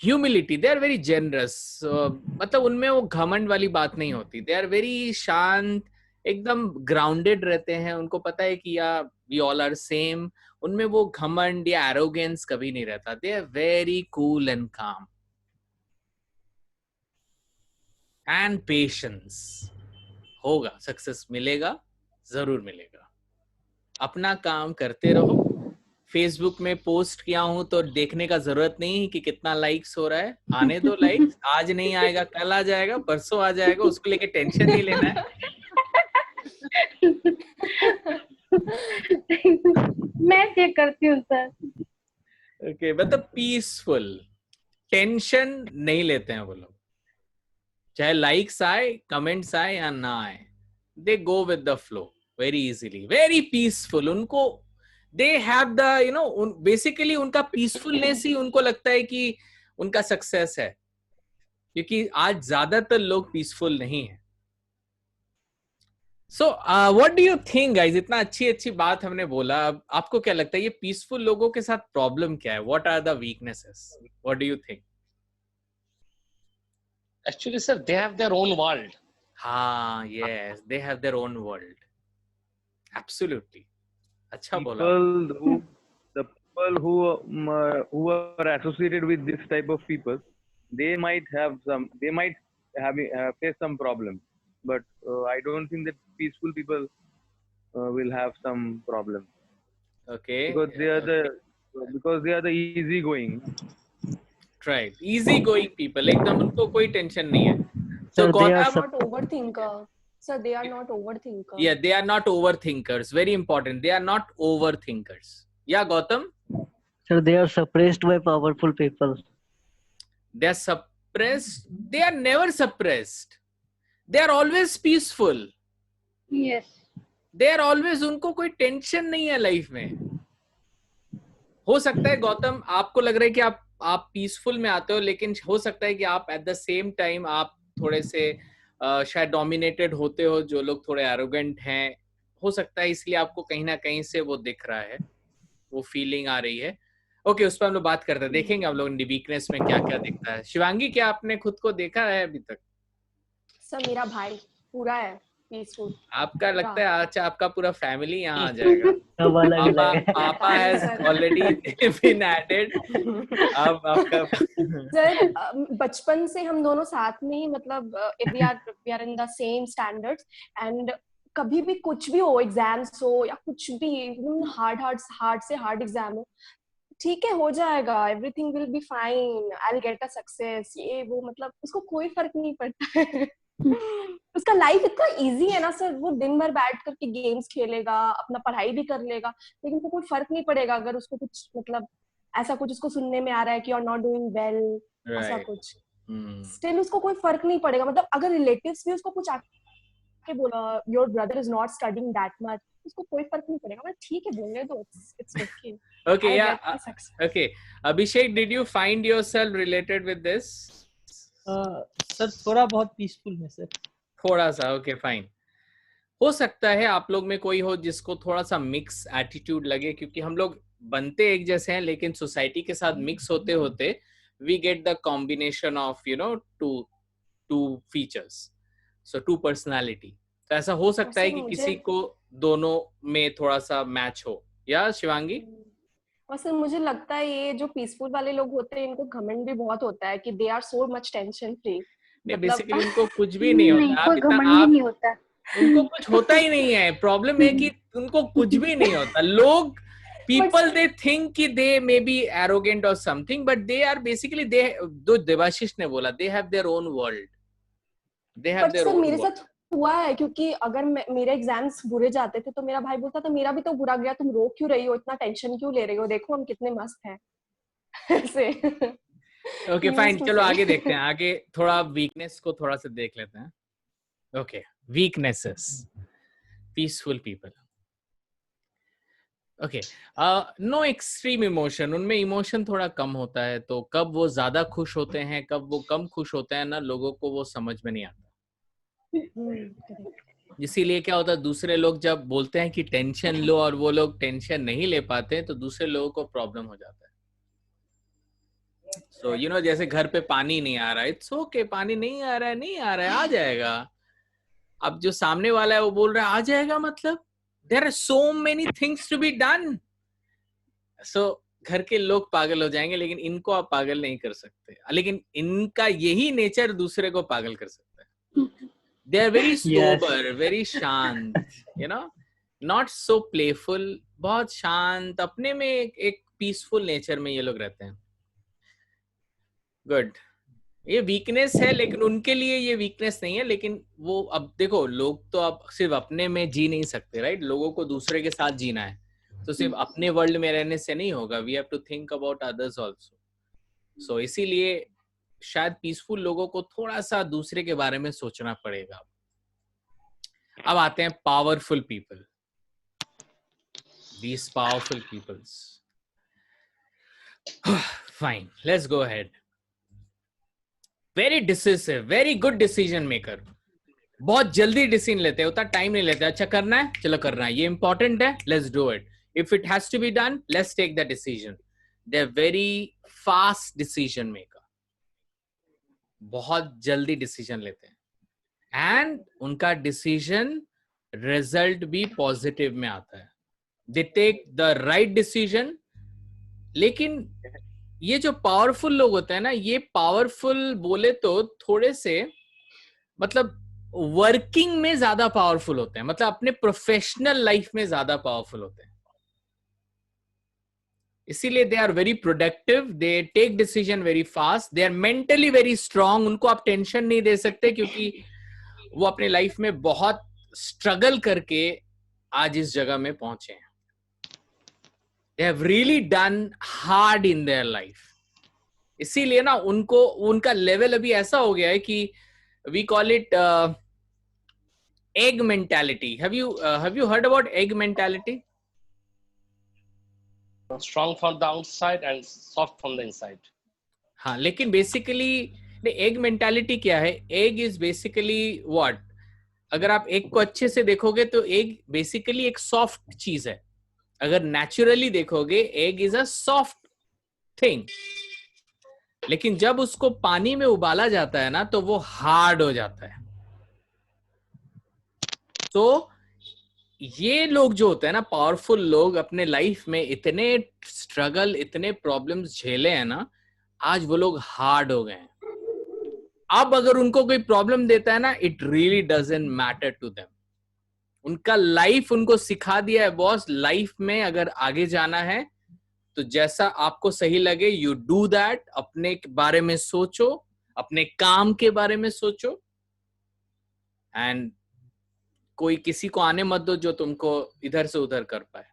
Humility, they are very generous. मतलब उनमें वो घमंड वाली बात नहीं होती। दे आर वेरी शांत, एकदम ग्राउंडेड रहते हैं। उनको पता है कि या वी ऑल आर सेम। उनमें वो घमंड या एरोगेंस कभी नहीं रहता। They are very cool and calm and patience. होगा, सक्सेस मिलेगा, जरूर मिलेगा। अपना काम करते रहो। फेसबुक में पोस्ट किया हूं तो देखने का जरूरत नहीं कि कितना लाइक्स हो रहा है। आने दो लाइक्स, आज नहीं आएगा, कल आ जाएगा, परसों आ जाएगा, उसको लेके टेंशन नहीं लेना है। मैं चेक करती हूँ सर। ओके, मतलब पीसफुल, टेंशन नहीं लेते हैं वो लोग। चाहे लाइक्स आए, कमेंट्स आए या ना आए, they go with the flow very easily, very peaceful. उनको दे हैव द बेसिकली उनका पीसफुलनेस ही उनको लगता है कि उनका सक्सेस है, क्योंकि आज ज्यादातर लोग पीसफुल नहीं है। So what do you think guys? इतना अच्छी बात हमने बोला, अब आपको क्या लगता है ये पीसफुल लोगों के साथ प्रॉब्लम क्या है? What are the weaknesses? What do you think? Actually, sir, they have their own world. हाँ, yes, they have their own world. Absolutely. अच्छा बोला। The people who are associated with this type of people, they might face some problems, but I don't think that peaceful people will have some problems. Okay. Because they are the easygoing. Right. Easy going people, एकदम उनको कोई tension नहीं है। So they Gautam, are not overthinker. Sir, they are not overthinker. yeah, they are not overthinkers. Very important. They are not overthinkers. Yeah, Gautam. So they are suppressed by powerful people. They are suppressed. They are never suppressed. They are always peaceful. Yes. They are always, उनको कोई tension नहीं है life में। हो सकता है गौतम आपको लग रहा है कि आप पीसफुल में आते हो, लेकिन हो सकता है कि आप एट द सेम टाइम आप थोड़े से शायद डोमिनेटेड होते हो। जो लोग थोड़े एरोगेंट हैं, हो सकता है इसलिए आपको कहीं ना कहीं से वो दिख रहा है, वो फीलिंग आ रही है। ओके, उस पर हम लोग बात करते हैं, देखेंगे हम लोग वीकनेस में क्या क्या दिखता है। शिवांगी, क्या आपने खुद को देखा है अभी तक? सर मेरा भाई पूरा है पीसफुल। आपका लगता है अच्छा आपका पूरा फैमिली यहाँ आ जाएगा। पापा हैज ऑलरेडी बीन एडेड। अब आपका सर बचपन से हम दोनों साथ में ही, मतलब we are in the same standards, and कभी भी कुछ भी हो, एग्जाम्स हो या कुछ भी हार्ड से हार्ड एग्जाम हो, ठीक है हो जाएगा, everything will be fine, I will get a success, ये वो, मतलब उसको कोई फर्क नहीं पड़ता है। उसका लाइफ इतना इजी है ना सर, वो दिन भर बैठ करके गेम्स खेलेगा, अपना पढ़ाई भी कर लेगा, लेकिन उसको कोई फर्क नहीं पड़ेगा अगर उसको कुछ, मतलब ऐसा कुछ उसको सुनने में आ रहा है कि you are not doing well, ऐसा कुछ, स्टिल उसको कोई फर्क नहीं पड़ेगा। मतलब अगर रिलेटिव्स भी उसको कुछ आके बोला your brother is not studying that much, उसको कोई फर्क नहीं पड़ेगा, मतलब ठीक है बोलने दो, it's okay. Okay, yeah. Okay, Abhishek, did you find yourself related with this? Sir थोड़ा बहुत पीसफुल है सर। थोड़ा सा, ओके फाइन। हो सकता है आप लोग में कोई हो जिसको थोड़ा सा मिक्स एटीट्यूड लगे, क्योंकि हम लोग बनते एक जैसे हैं, लेकिन सोसाइटी के साथ मिक्स होते होते we get the combination of two features, so two personality. तो ऐसा हो सकता है कि किसी को दोनों में थोड़ा सा मैच हो। या शिवांगी? और सर मुझे लगता है ये जो पीसफुल वाले लोग होते हैं, इनको घमंड भी बहुत होता है कि they are so much tension free. Basically उनको कुछ भी नहीं होता। कोई घमंड ही नहीं होता। उनको कुछ होता ही नहीं है। प्रॉब्लम है कि उनको कुछ भी नहीं होता। लोग people they think कि they may be arrogant or something, but they are basically जो देवाशीष ने बोला, they have their own world. They have but their sir own मेरे world. साथ हुआ है, क्योंकि अगर मेरे एग्जाम्स बुरे जाते थे तो मेरा भाई बोलता था मेरा भी तो बुरा गया, तुम रो क्यों रही हो, इतना टेंशन क्यों ले रही हो, देखो हम कितने मस्त हैं। ऐसे ओके फाइन, चलो आगे देखते हैं, आगे थोड़ा वीकनेस को थोड़ा सा देख लेते हैं। Okay, weaknesses, peaceful people. Okay, no extreme emotion, उनमें इमोशन थोड़ा कम होता है, तो कब वो ज्यादा खुश होते हैं कब वो कम खुश होते हैं ना, लोगों को वो समझ में नहीं आता। इसीलिए क्या होता है, दूसरे लोग जब बोलते हैं कि टेंशन लो और वो लोग टेंशन नहीं ले पाते हैं तो दूसरे लोगों को प्रॉब्लम हो जाता है। सो यू नो, जैसे घर पे पानी नहीं आ रहा है, इट्स ओके, पानी नहीं आ रहा है, नहीं आ रहा है, आ जाएगा। अब जो सामने वाला है वो बोल रहा है आ जाएगा, मतलब there are so many things to be done. So घर के लोग पागल हो जाएंगे, लेकिन इनको आप पागल नहीं कर सकते, लेकिन इनका यही नेचर दूसरे को पागल कर सकता है। They are very sober, very शांत, you know, not so playful, बहुत शांत, अपने में एक पीसफुल नेचर में ये लोग रहते हैं। गुड, ये वीकनेस है, लेकिन उनके लिए ये वीकनेस नहीं है। लेकिन वो, अब देखो, लोग तो अब सिर्फ अपने में जी नहीं सकते, राइट? लोगों को दूसरे के साथ जीना है, तो सिर्फ अपने वर्ल्ड में रहने से नहीं होगा, we have to think about others also. So इसीलिए शायद पीसफुल लोगों को थोड़ा सा दूसरे के बारे में सोचना पड़ेगा। अब आते हैं powerful people, these powerful peoples. Fine, let's go ahead. Very decisive, very good decision maker. बहुत जल्दी डिसीजन लेते हैं, उतना टाइम नहीं लेते। अच्छा करना है, चलो करना है, ये इंपॉर्टेंट है, let's do it. If it has to be done, let's take the decision. They're very fast decision maker. बहुत जल्दी डिसीजन लेते हैं, एंड उनका डिसीजन रिजल्ट भी पॉजिटिव में आता है। They take the right decision. लेकिन ये जो पावरफुल लोग होते हैं ना, ये पावरफुल बोले तो थोड़े से, मतलब वर्किंग में ज्यादा पावरफुल होते हैं, मतलब अपने प्रोफेशनल लाइफ में ज्यादा पावरफुल होते हैं। इसीलिए they are very productive, they take decision very fast, they are mentally very strong. उनको आप टेंशन नहीं दे सकते, क्योंकि वो अपने लाइफ में बहुत स्ट्रगल करके आज इस जगह में पहुंचे हैं। They have really done hard in their life. इसीलिए ना उनको, उनका लेवल अभी ऐसा हो गया है कि we call it egg mentality. Have you heard about egg mentality? Strong from the outside and soft from the inside. हाँ, लेकिन बेसिकली एग मेंटालिटी क्या है? Egg is basically what? अगर आप एग को अच्छे से देखोगे तो एग बेसिकली एक सॉफ्ट चीज है। अगर नेचुरली देखोगे, egg is a soft thing, लेकिन जब उसको पानी में उबाला जाता है ना, तो वो हार्ड हो जाता है। तो ये लोग जो होते हैं ना, पावरफुल लोग, अपने लाइफ में इतने स्ट्रगल, इतने प्रॉब्लम्स झेले हैं ना, आज वो लोग हार्ड हो गए हैं। अब अगर उनको कोई प्रॉब्लम देता है ना, it really doesn't matter to them. उनका लाइफ उनको सिखा दिया है, बॉस, लाइफ में अगर आगे जाना है तो जैसा आपको सही लगे, यू डू दैट। अपने बारे में सोचो, अपने काम के बारे में सोचो, एंड कोई किसी को आने मत दो जो तुमको इधर से उधर कर पाए।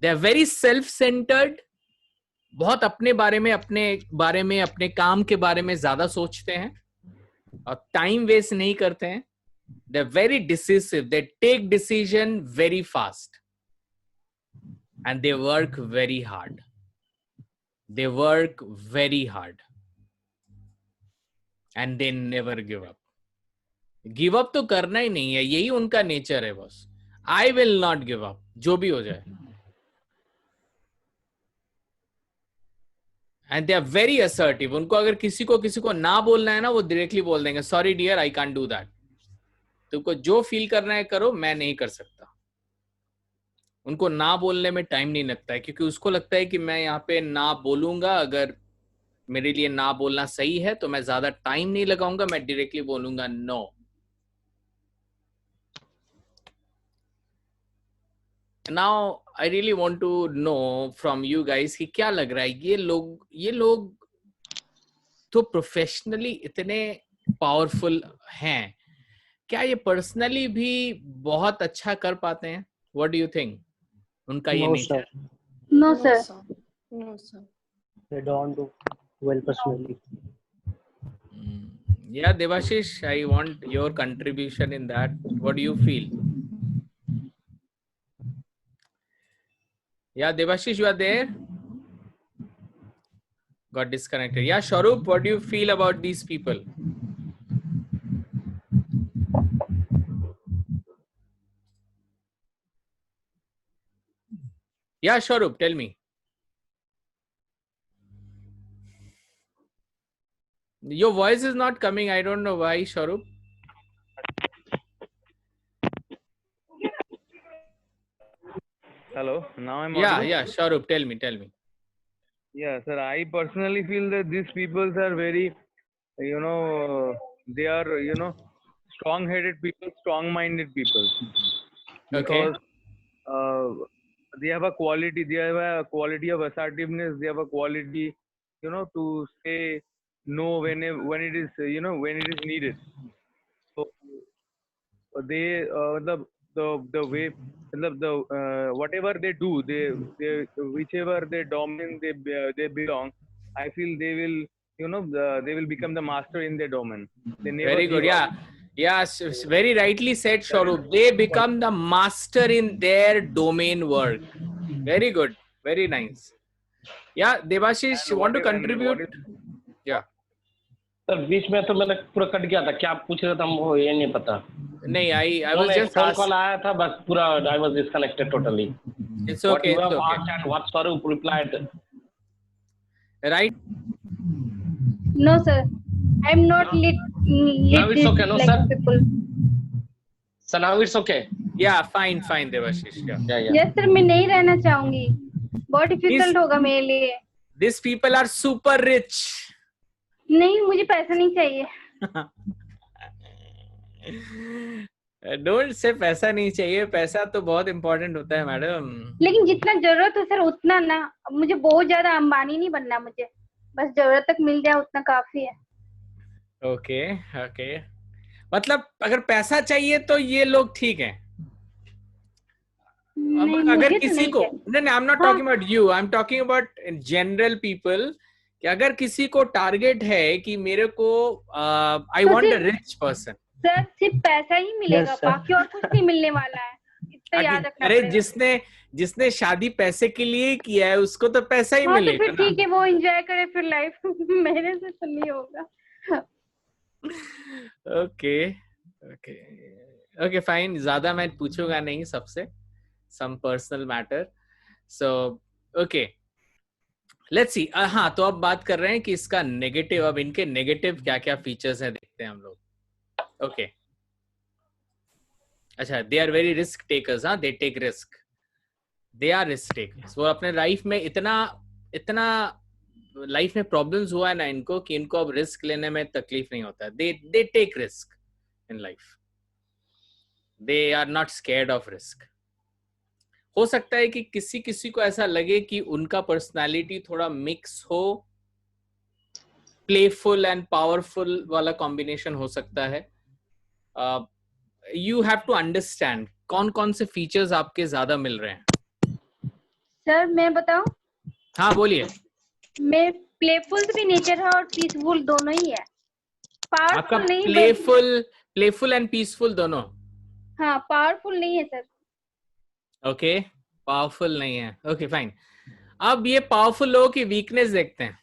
They are very self centred, बहुत अपने बारे में, अपने काम के बारे में ज्यादा सोचते हैं और टाइम वेस्ट नहीं करते हैं। They are very decisive, they take decision very fast, and they work very hard. They work very hard and they never give up. Give up तो करना ही नहीं है, यही उनका नेचर है बस। I will not give up, जो भी हो जाए। And they are very assertive. उनको अगर किसी को ना बोलना है ना, वो डायरेक्टली बोल देंगे, sorry dear, I can't do that. तुमको जो फील करना है करो, मैं नहीं कर सकता। उनको ना बोलने में टाइम नहीं लगता है, क्योंकि उसको लगता है कि मैं यहाँ पे ना बोलूंगा, अगर मेरे लिए ना बोलना सही है तो मैं ज्यादा टाइम नहीं लगाऊंगा, मैं डायरेक्टली बोलूंगा no. Now I really want to know from you guys कि क्या लग रहा है, ये लोग तो प्रोफेशनली इतने पावरफुल हैं, क्या ये पर्सनली भी बहुत अच्छा कर पाते हैं? What do you think? उनका ये No, nature? sir. No, sir. No, sir. They don't do well personally. Yeah, Devashish, I want your contribution in that. What do you feel? Yeah, Devashish, you are there? Got disconnected. Yeah, Sharup, what do you feel about these people? Yeah, Sharup, tell me. Your voice is not coming. I don't know why, Sharup. Hello, now I'm Yeah, audible? yeah, Sharup, tell me. Yeah, sir. I personally feel that these people are very, they are, strong-headed people, strong-minded people. Okay. Because they have a quality. They have a quality of assertiveness. They have a quality, to say no when it is, when it is needed. So they the way whatever they do, they whichever they domain they belong, I feel they will they will become the master in their domain. They never Very good. give up. Yeah. Yes, very rightly said, Sharup. They become the master in their domain work. Very good. Very nice. Yeah, Devashish, And want to what is contribute? Yeah. Sir बीच में तो मैंने पूरा cut गया था, क्या आप पूछ रहे थे हमको ये नहीं पता. नहीं, I was एक just फोन asked. कॉल आया था बस पूरा I was disconnected totally. It's What okay. you It's have okay. asked and what Swaroop replied. Right? No, sir. I'm not No. lead Now it's this okay, no, like sir? people. So now it's okay. Yeah, fine, Devashish. Yeah. Yeah. Yes, sir. मैं नहीं रहना चाहूंगी. बहुत difficult होगा मेरे लिए. These people are super rich. नहीं, मुझे पैसा नहीं चाहिए. Don't say पैसा नहीं चाहिए. पैसा तो बहुत इम्पोर्टेंट होता है मैडम. लेकिन जितना जरूरत हो सर उतना ना. मुझे बहुत ज्यादा अंबानी नहीं बनना. मुझे बस जरूरत तक मिल जाए उतना काफी है. ओके. मतलब अगर पैसा चाहिए तो ये लोग ठीक हैं. नहीं, अगर मुझे तो किसी नहीं को चाहिए. नहीं, आई am not talking about you, I am talking about general people, कि अगर किसी को टारगेट है कि मेरे को आई तो वांट अ सिर्फ- रिच पर्सन. सर सिर्फ पैसा ही मिलेगा. Yes, sir. बाकी और कुछ नहीं मिलने वाला है. इतना याद रखना अरे पड़ेगा. जिसने शादी पैसे के लिए किया है उसको तो पैसा ही हाँ तो मिलेगा फिर ना. ठीक है, वो एंजॉय करे फिर लाइफ. मेरे से तो नहीं होगा. Okay fine. ज्यादा मैं पूछूंगा नहीं सबसे, some personal matter. So okay, let's see. हाँ, तो अब बात कर रहे हैं कि इसका नेगेटिव, अब इनके नेगेटिव क्या क्या फीचर्स हैं देखते हैं हम लोग. ओके. अच्छा, they are very risk takers. हाँ, they take risk. They are risk takers. वो अपने लाइफ में इतना लाइफ में प्रॉब्लम्स हुआ है ना इनको कि इनको अब रिस्क लेने में तकलीफ नहीं होता. They take risk in life. They are not scared of risk. हो सकता है कि किसी को ऐसा लगे कि उनका पर्सनालिटी थोड़ा मिक्स हो, प्लेफुल एंड पावरफुल वाला कॉम्बिनेशन हो सकता है. यू हैव टू अंडरस्टैंड कौन से फीचर्स आपके ज्यादा मिल रहे हैं. सर मैं बताऊं, हाँ बोलिए. मैं प्लेफुल भी नेचर है और पीसफुल दोनों ही है. आपका पावरफुल नहीं. प्लेफुल एंड पीसफुल दोनों. हाँ, पावरफुल नहीं है सर. ओके, पावरफुल नहीं है. Okay fine. अब ये पावरफुल लोगों की वीकनेस देखते हैं.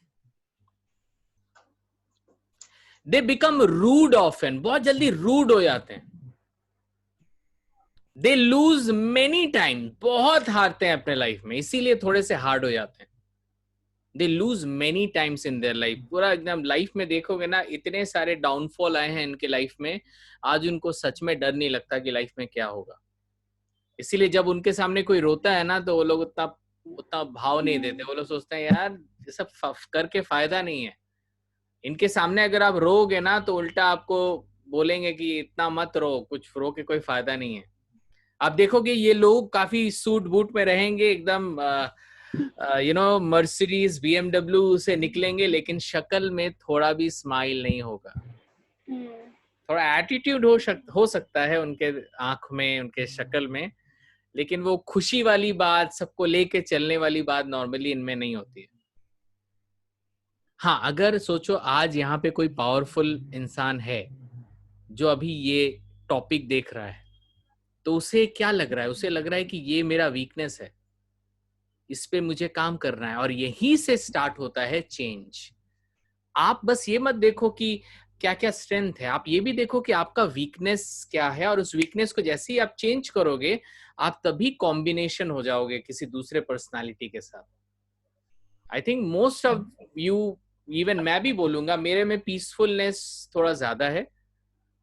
They become rude often. बहुत जल्दी रूड हो जाते हैं. They lose many time. बहुत हारते हैं अपने लाइफ में, इसीलिए थोड़े से हार्ड हो जाते हैं. They lose many times in their life. पूरा एकदम लाइफ में देखोगे ना, इतने सारे डाउनफॉल आए हैं इनके लाइफ में, आज उनको सच में डर नहीं लगता कि लाइफ में क्या होगा. इसीलिए जब उनके सामने कोई रोता है ना तो वो लोग उतना भाव नहीं देते. वो लोग सोचते हैं यार ये सब करके फायदा नहीं है. इनके सामने अगर आप रोगे ना तो उल्टा आपको बोलेंगे कि इतना मत रो, कुछ रो के कोई फायदा नहीं है. आप देखोगे ये लोग काफी सूट बूट में रहेंगे, एकदम मर्सिडीज BMW से निकलेंगे, लेकिन शक्ल में थोड़ा भी स्माइल नहीं होगा। थोड़ा एटीट्यूड हो सकता है उनके आंख में, उनके शक्ल में, लेकिन वो खुशी वाली बात, सबको लेके चलने वाली बात नॉर्मली इनमें नहीं होती है। हाँ, अगर सोचो आज यहाँ पे कोई पावरफुल इंसान है जो अभी ये टॉपिक देख रहा है, तो उसे क्या लग रहा है? उसे लग रहा है कि ये मेरा वीकनेस है, इस पे मुझे काम करना है, और यहीं से स्टार्ट होता है चेंज। आप बस ये मत देखो कि क्या क्या स्ट्रेंथ है, आप ये भी देखो कि आपका वीकनेस क्या है, और उस वीकनेस को जैसे ही आप चेंज करोगे, आप तभी कॉम्बिनेशन हो जाओगे किसी दूसरे पर्सनालिटी के साथ। I think most of you, even मैं भी बोलूंगा, मेरे में पीसफुलनेस थोड़ा ज्यादा है,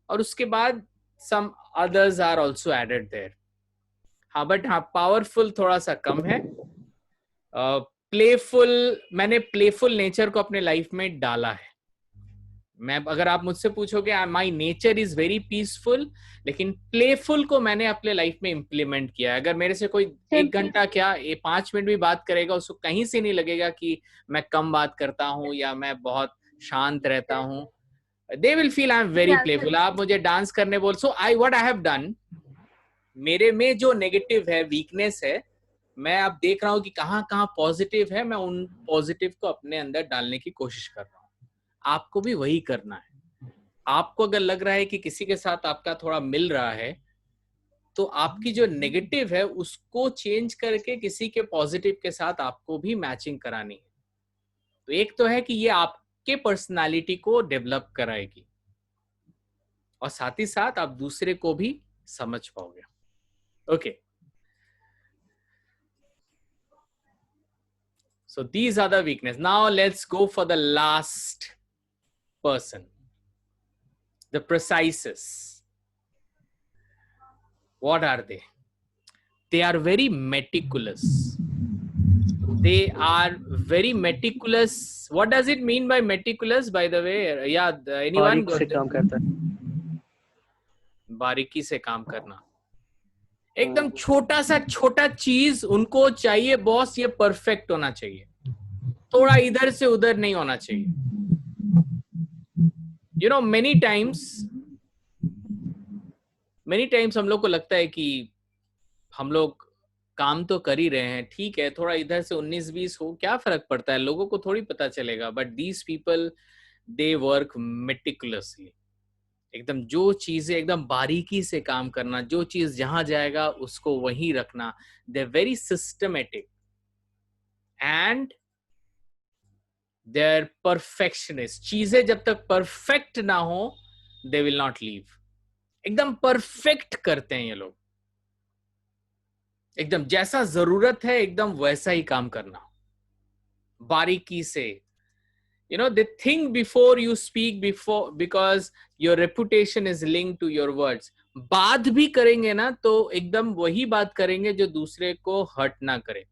और उसके बाद some others are also added there. हाँ, बट हाँ, पावरफुल थोड़ा सा कम है। प्लेफुल, मैंने प्लेफुल नेचर को अपने लाइफ में डाला है। मैं, अगर आप मुझसे पूछोगे, my nature is very peaceful, लेकिन प्लेफुल को मैंने अपने लाइफ में इम्प्लीमेंट किया है। अगर मेरे से कोई 1 घंटा क्या 5 मिनट भी बात करेगा, उसको कहीं से नहीं लगेगा कि मैं कम बात करता हूँ या मैं बहुत शांत रहता हूँ। They will feel I am very playful. आप मुझे डांस करने बोल, so what I have done, मेरे में जो नेगेटिव है, वीकनेस है, मैं अब देख रहा हूँ कि कहाँ कहाँ पॉजिटिव है, मैं उन पॉजिटिव को अपने अंदर डालने की कोशिश कर रहा हूँ। आपको भी वही करना है। आपको अगर लग रहा है कि किसी के साथ आपका थोड़ा मिल रहा है, तो आपकी जो नेगेटिव है उसको चेंज करके किसी के पॉजिटिव के साथ आपको भी मैचिंग करानी है। तो एक तो है कि ये आपके पर्सनालिटी को डेवलप कराएगी, और साथ ही साथ आप दूसरे को भी समझ पाओगे। Okay, so these are the weakness. Now let's go for the last person, the precises. What are they? They are very meticulous. They are very meticulous. What does it mean by meticulous, by the way? Yeah, anyone? बारीक से काम करता है, बारीकी से काम करना, एकदम छोटा सा छोटा चीज उनको चाहिए, बॉस ये परफेक्ट होना चाहिए, थोड़ा इधर से उधर नहीं होना चाहिए। मेनी टाइम्स हम लोग को लगता है कि हम लोग काम तो कर ही रहे हैं, ठीक है, थोड़ा इधर से 19-20 हो, क्या फर्क पड़ता है, लोगों को थोड़ी पता चलेगा। But these people, they work meticulously, एकदम जो चीजें एकदम बारीकी से काम करना, जो चीज जहां जाएगा उसको वहीं रखना। They very systematic and they're perfectionist. चीजें जब तक परफेक्ट ना हो, दे विल नॉट लीव। एकदम परफेक्ट करते हैं ये लोग, एकदम जैसा जरूरत है एकदम वैसा ही काम करना, बारीकी से। they think before you speak, before, because your reputation is linked to your words. बात भी करेंगे ना तो एकदम वही बात करेंगे जो दूसरे को हर्ट ना करे।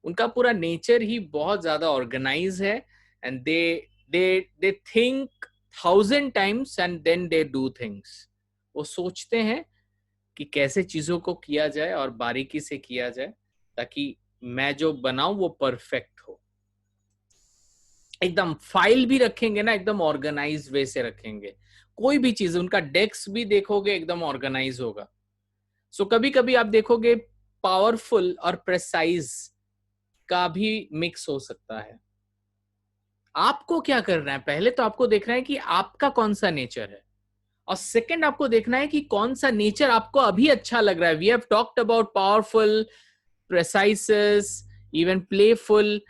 उनका पूरा नेचर ही बहुत ज्यादा ऑर्गेनाइज है, and they think 1000 times and then they do things. वो सोचते हैं कि कैसे चीजों को किया जाए और बारीकी से किया जाए, ताकि मैं जो बनाऊं वो परफेक्ट हो। एकदम फाइल भी रखेंगे ना, एकदम ऑर्गेनाइज वे से रखेंगे। कोई भी चीज, उनका डेस्क भी देखोगे एकदम ऑर्गेनाइज होगा। सो कभी कभी आप देखोगे पावरफुल और प्रेसाइज का भी मिक्स हो सकता है। आपको क्या करना है, पहले तो आपको देखना है कि आपका कौन सा नेचर है, और सेकंड आपको देखना है कि कौन सा नेचर आपको अभी अच्छा लग रहा है। We have talked about powerful, precises, even playful.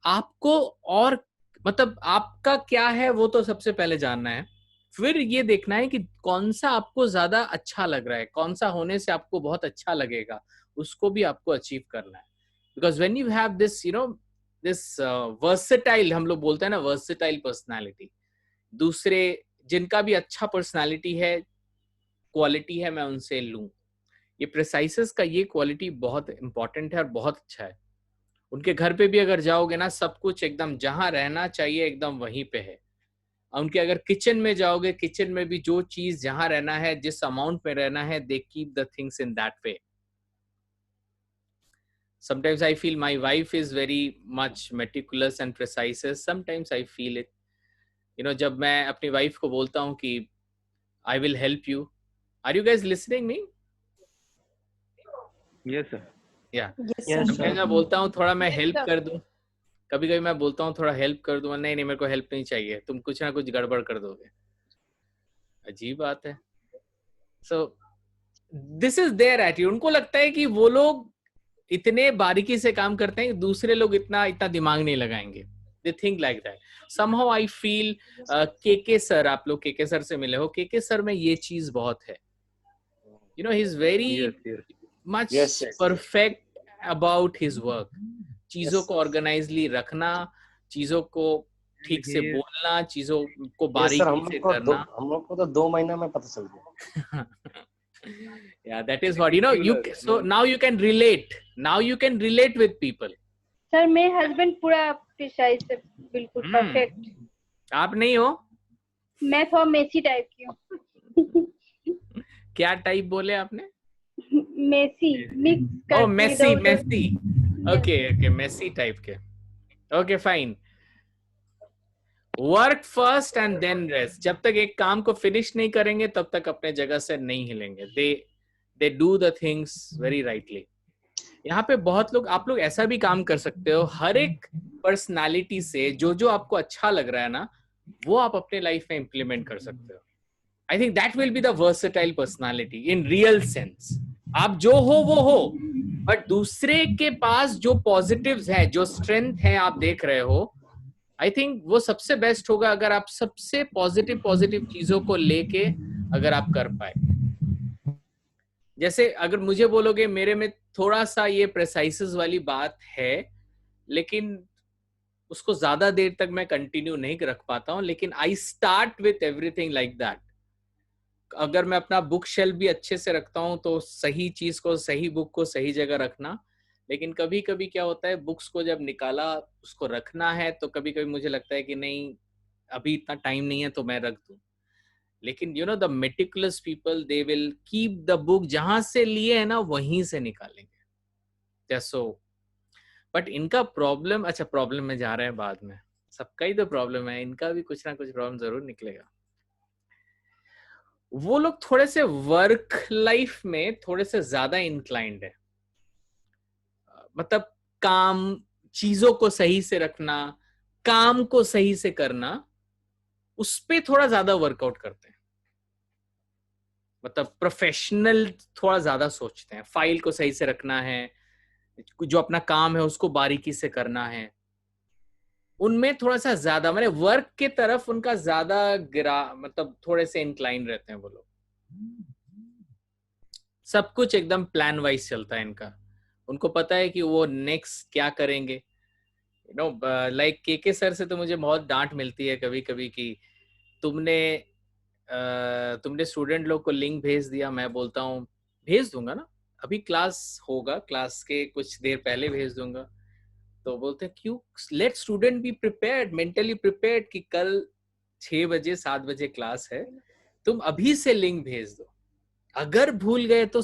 आपको और मतलब आपका क्या है वो तो सबसे पहले जानना है, फिर ये देखना है कि कौन सा आपको ज्यादा अच्छा लग रहा है, कौन सा होने से आपको बहुत अच्छा लगेगा, उसको भी आपको अचीव करना है। Because when you have this this versatile, हम लोग बोलते हैं ना वर्सेटाइल पर्सनालिटी, दूसरे जिनका भी अच्छा पर्सनालिटी है, क्वालिटी है, मैं उनसे लूं। ये प्रेसाइसेस का ये क्वालिटी बहुत इंपॉर्टेंट है और बहुत अच्छा है। उनके घर पे भी अगर जाओगे ना, सब कुछ एकदम जहां रहना चाहिए एकदम वहीं पे है। उनके अगर किचन में जाओगे, किचन में भी जो चीज जहां रहना है, जिस अमाउंट में रहना है, they keep the things in that way. Sometimes I feel my wife is very much meticulous and precise. Sometimes I feel it. जब मैं अपनी वाइफ को बोलता हूँ कि I will help you. Are you guys listening me? Yes, sir. Yeah. Yes, Yes, sir. Sometimes मैं बोलता हूँ थोड़ा मैं Yes, हेल्प sir. कर दूँ. कभी कभी मैं बोलता हूँ थोड़ा हेल्प कर दूँ. नहीं मेरे को हेल्प नहीं चाहिए, तुम कुछ ना कुछ गड़बड़ कर दोगे. अजीब बात है. So this is their attitude. उनको लगता है कि वो लोग इतने बारीकी से काम करते हैं कि दूसरे लोग इतना दिमाग नहीं लगाएंगे. They think like that. Somehow I feel KK sir, आप लोग केके सर से मिले हो, केके सर में ये चीज बहुत है. He's very Yes. much Yes, yes. perfect about his work. चीजों Yes. को ऑर्गेनाइजली रखना, चीजों को ठीक से He is- बोलना, चीजों को Yes, sir, बारीकी से करना. हम लोग को तो 2 महीना में पता चल गया. Yeah, that is what so now you can relate. Now you can relate with people. Sir मेरे हस्बैंड पूरा प्रिसाइज है, बिल्कुल परफेक्ट. आप नहीं हो? मैं थोड़ा मेसी टाइप की हूँ. क्या टाइप बोले आपने? मेसी मिक्स Oh, करके messy, इधर-उधर. messy. Okay, messy type के. Okay, fine. Work first and then rest. जब तक एक काम को फिनिश नहीं करेंगे तब तक अपने जगह से नहीं हिलेंगे. They do the things very rightly. यहाँ पे बहुत लोग, आप लोग ऐसा भी काम कर सकते हो, हर एक पर्सनालिटी से जो आपको अच्छा लग रहा है ना, वो आप अपने लाइफ में इम्प्लीमेंट कर सकते हो. I think that will be the versatile personality in real sense. आप जो हो वो हो, बट दूसरे के पास जो पॉजिटिव्स है, जो स्ट्रेंथ है आप देख रहे हो, आई थिंक वो सबसे बेस्ट होगा अगर आप सबसे पॉजिटिव चीजों को लेके अगर आप कर पाए. जैसे अगर मुझे बोलोगे मेरे में थोड़ा सा ये प्रेसाइसेस वाली बात है, लेकिन उसको ज्यादा देर तक मैं कंटिन्यू नहीं रख पाता हूँ, लेकिन I start with everything like that. अगर मैं अपना बुक शेल्फ भी अच्छे से रखता हूँ तो सही चीज को, सही बुक को सही जगह रखना. लेकिन कभी कभी क्या होता है, बुक्स को जब निकाला उसको रखना है तो कभी कभी मुझे लगता है कि नहीं अभी इतना टाइम नहीं है तो मैं रख दूं. लेकिन the meticulous people, they will keep the book, जहां से लिए है ना वहीं से निकालेंगे. जैसो बट इनका प्रॉब्लम, अच्छा प्रॉब्लम में जा रहे हैं बाद में, सबका ही तो प्रॉब्लम है, इनका भी कुछ ना कुछ प्रॉब्लम जरूर निकलेगा. वो लोग थोड़े से वर्क लाइफ में थोड़े से ज्यादा इंक्लाइंड है. मतलब काम, चीजों को सही से रखना, काम को सही से करना, उस पे थोड़ा ज्यादा वर्कआउट करते हैं. मतलब प्रोफेशनल थोड़ा ज्यादा सोचते हैं, फाइल को सही से रखना है, जो अपना काम है उसको बारीकी से करना है. उनमें थोड़ा सा ज्यादा, मैंने वर्क के तरफ उनका ज्यादा मतलब थोड़े से इंक्लाइन रहते हैं वो लोग. सब कुछ एकदम प्लान वाइज चलता है इनका. उनको पता है कि वो नेक्स्ट क्या करेंगे. लाइक केके सर से तो मुझे बहुत डांट मिलती है कभी कभी कि तुमने स्टूडेंट लोग को लिंक भेज दिया. मैं बोलता हूँ भेज दूंगा ना, अभी क्लास होगा, क्लास के कुछ देर पहले भेज दूंगा. तो बोलते हैं क्यों, let student be prepared, mentally prepared कि कल 6 बजे 7 बजे क्लास है, तुम अभी से लिंक भेज दो. अगर भूल गए तो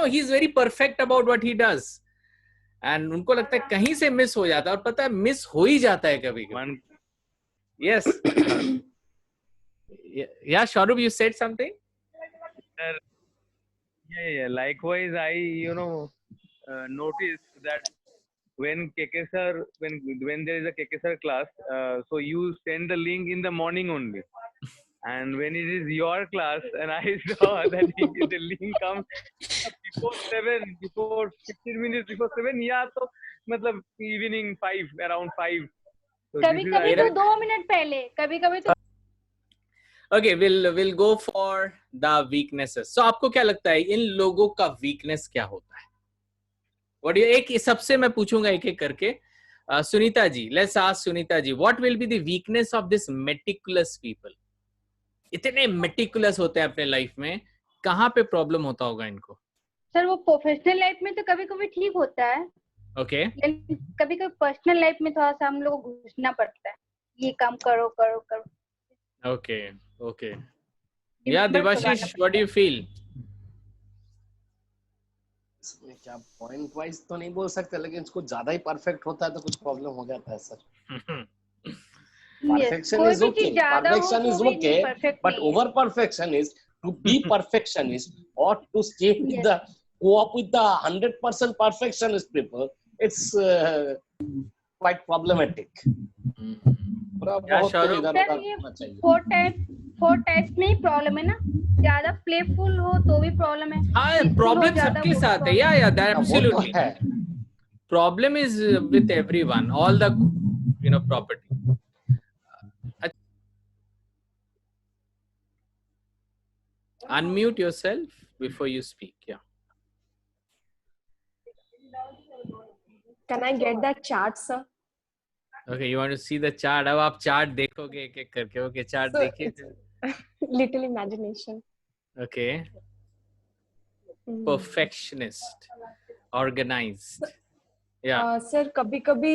he is very perfect about what he does. And उनको लगता है कहीं से मिस हो जाता है, और पता है मिस हो ही जाता है कभी कभी. यस या Shaurabh, you said something? Yeah. Likewise, I noticed that when KK sir, when there is a KK sir class, so you send the link in the morning only, and when it is your class, and I saw that the link comes before 7, before 15 minutes before 7, या तो मतलब evening 5, around 5. So कभी this is कभी तो 2 minute पहले, कभी कभी तो. Okay, we'll go for the weaknesses. So आपको क्या लगता है इन लोगों का वीकनेस क्या होता है? What do you, एक सबसे मैं पूछूंगा एक एक करके. Sunita ji, let's ask Sunita ji, what will be the weakness of this meticulous people? इतने meticulous होते हैं अपने लाइफ में, कहाँ पे प्रॉब्लम होता होगा इनको? सर वो प्रोफेशनल लाइफ में तो कभी कभी ठीक होता है. Okay. लेकिन कभी कभी पर्सनल लाइफ में थोड़ा सा हम लोग को घुसना पड़ता है, ये काम करो करो करो. Okay, okay. Yeah, Devashish, what do you feel? इसमें क्या पॉइंट वाइज तो नहीं बोल सकते, लेकिन इसको ज्यादा ही परफेक्ट होता है तो कुछ प्रॉब्लम हो जाता है सर। Perfection कोई is भी okay. चीज ज्यादा हो Perfection तो is भी okay, परफेक्ट but नहीं है। over perfection is to be perfectionist or to stay with Yes. the go up with the 100% perfectionist people. It's quite problematic. थोड़ा क्या बहुत तो शाहरुख? इधर सर उधर ये होना चाहिए। फोर टाइप्स में ही प्रॉब्लम है ना, ज्यादा प्लेफुल हो तो भी प्रॉब्लम है, हाँ, peaceful हो प्रॉब्लम ज्यादा सबके वो भी साथ है। problem या है। दैट हाँ, वो तो एब्सोल्युटली है। problem is with everyone, all the property. Unmute yourself before you speak. Yeah. Can I get that chart, sir? Okay, you want to see the chart? अब आप चार्ट देखोगे एक एक करके। ओके, चार्ट So देखिए। it's little imagination. Okay, perfectionist, organized. या sir कभी कभी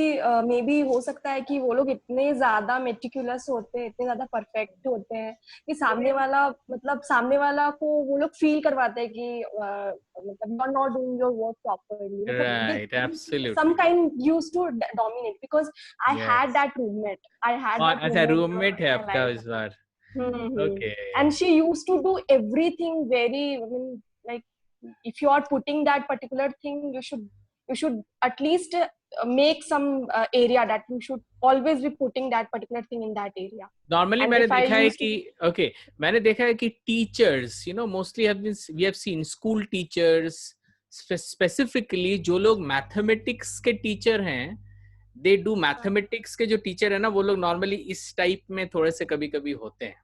मे बी हो सकता है कि वो लोग इतने ज्यादा मेटिकुलस होते हैं, इतने ज्यादा परफेक्ट होते हैं कि सामने वाला को वो लोग फील करवाते हैं कि मतलब you are not doing your work properly. Right, absolutely. some kind used to dominate because I Yes. had that roommate. अच्छा, रूममेट है in my आपका life. इस बार? Mhm. Okay. And she used to do everything very, I mean, like if you are putting that particular thing, you should at least make some area that you should always be putting that particular thing in that area. Normally And मैंने if I देखा है used कि okay, मैंने देखा है कि teachers mostly we have seen school teachers specifically, जो लोग मैथमेटिक्स के टीचर हैं, दे डू मैथमेटिक्स के जो टीचर है ना, वो लोग नॉर्मली इस टाइप में थोड़े से कभी कभी होते हैं,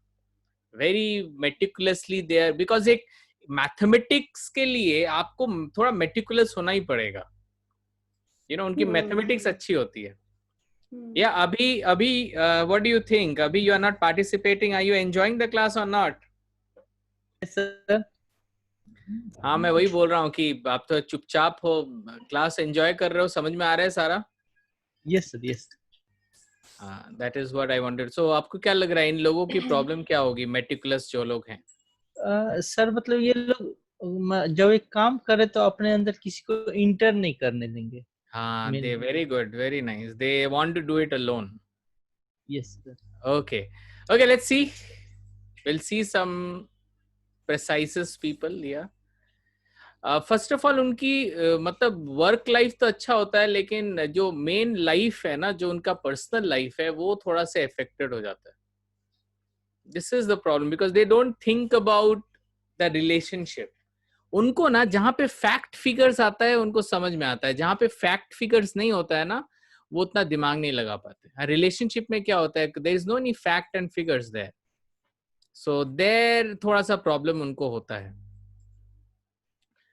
वेरी मेटिकुलसली देयर, बिकॉज एक मैथमेटिक्स के लिए आपको थोड़ा मेटिकुलस होना ही पड़ेगा। उनकी मैथमेटिक्स अच्छी होती है। Yeah, Abhi, what do you think? Abhi, you are not participating. Are you enjoying the class or not? Yes, sir. हाँ, मैं वही बोल रहा हूँ कि आप तो चुपचाप हो, क्लास एंजॉय कर रहे हो, समझ में आ रहा है सारा? Yes, sir. Yes. That is what I wanted. So आपको क्या लग रहा है, इन लोगों की प्रॉब्लम क्या होगी, मेटिकुलस जो लोग हैं? सर मतलब ये लोग जब एक काम करे तो अपने अंदर किसी को इंटर नहीं करने देंगे। हाँ, they very good, very nice. They want to do it alone. Yes, sir. Okay, let's see. We'll see some precise people. Yeah. First of all उनकी मतलब वर्क लाइफ तो अच्छा होता है, लेकिन जो मेन लाइफ है ना, जो उनका पर्सनल लाइफ है, वो थोड़ा सा अफेक्टेड हो जाता है। This is the problem, because they don't think about the relationship. उनको ना जहाँ पे फैक्ट फिगर्स आता है उनको समझ में आता है, जहाँ पे फैक्ट फिगर्स नहीं होता है ना, वो उतना दिमाग नहीं लगा पाते। रिलेशनशिप में क्या होता है, there is no any fact and figures there, so there थोड़ा सा प्रॉब्लम उनको होता है।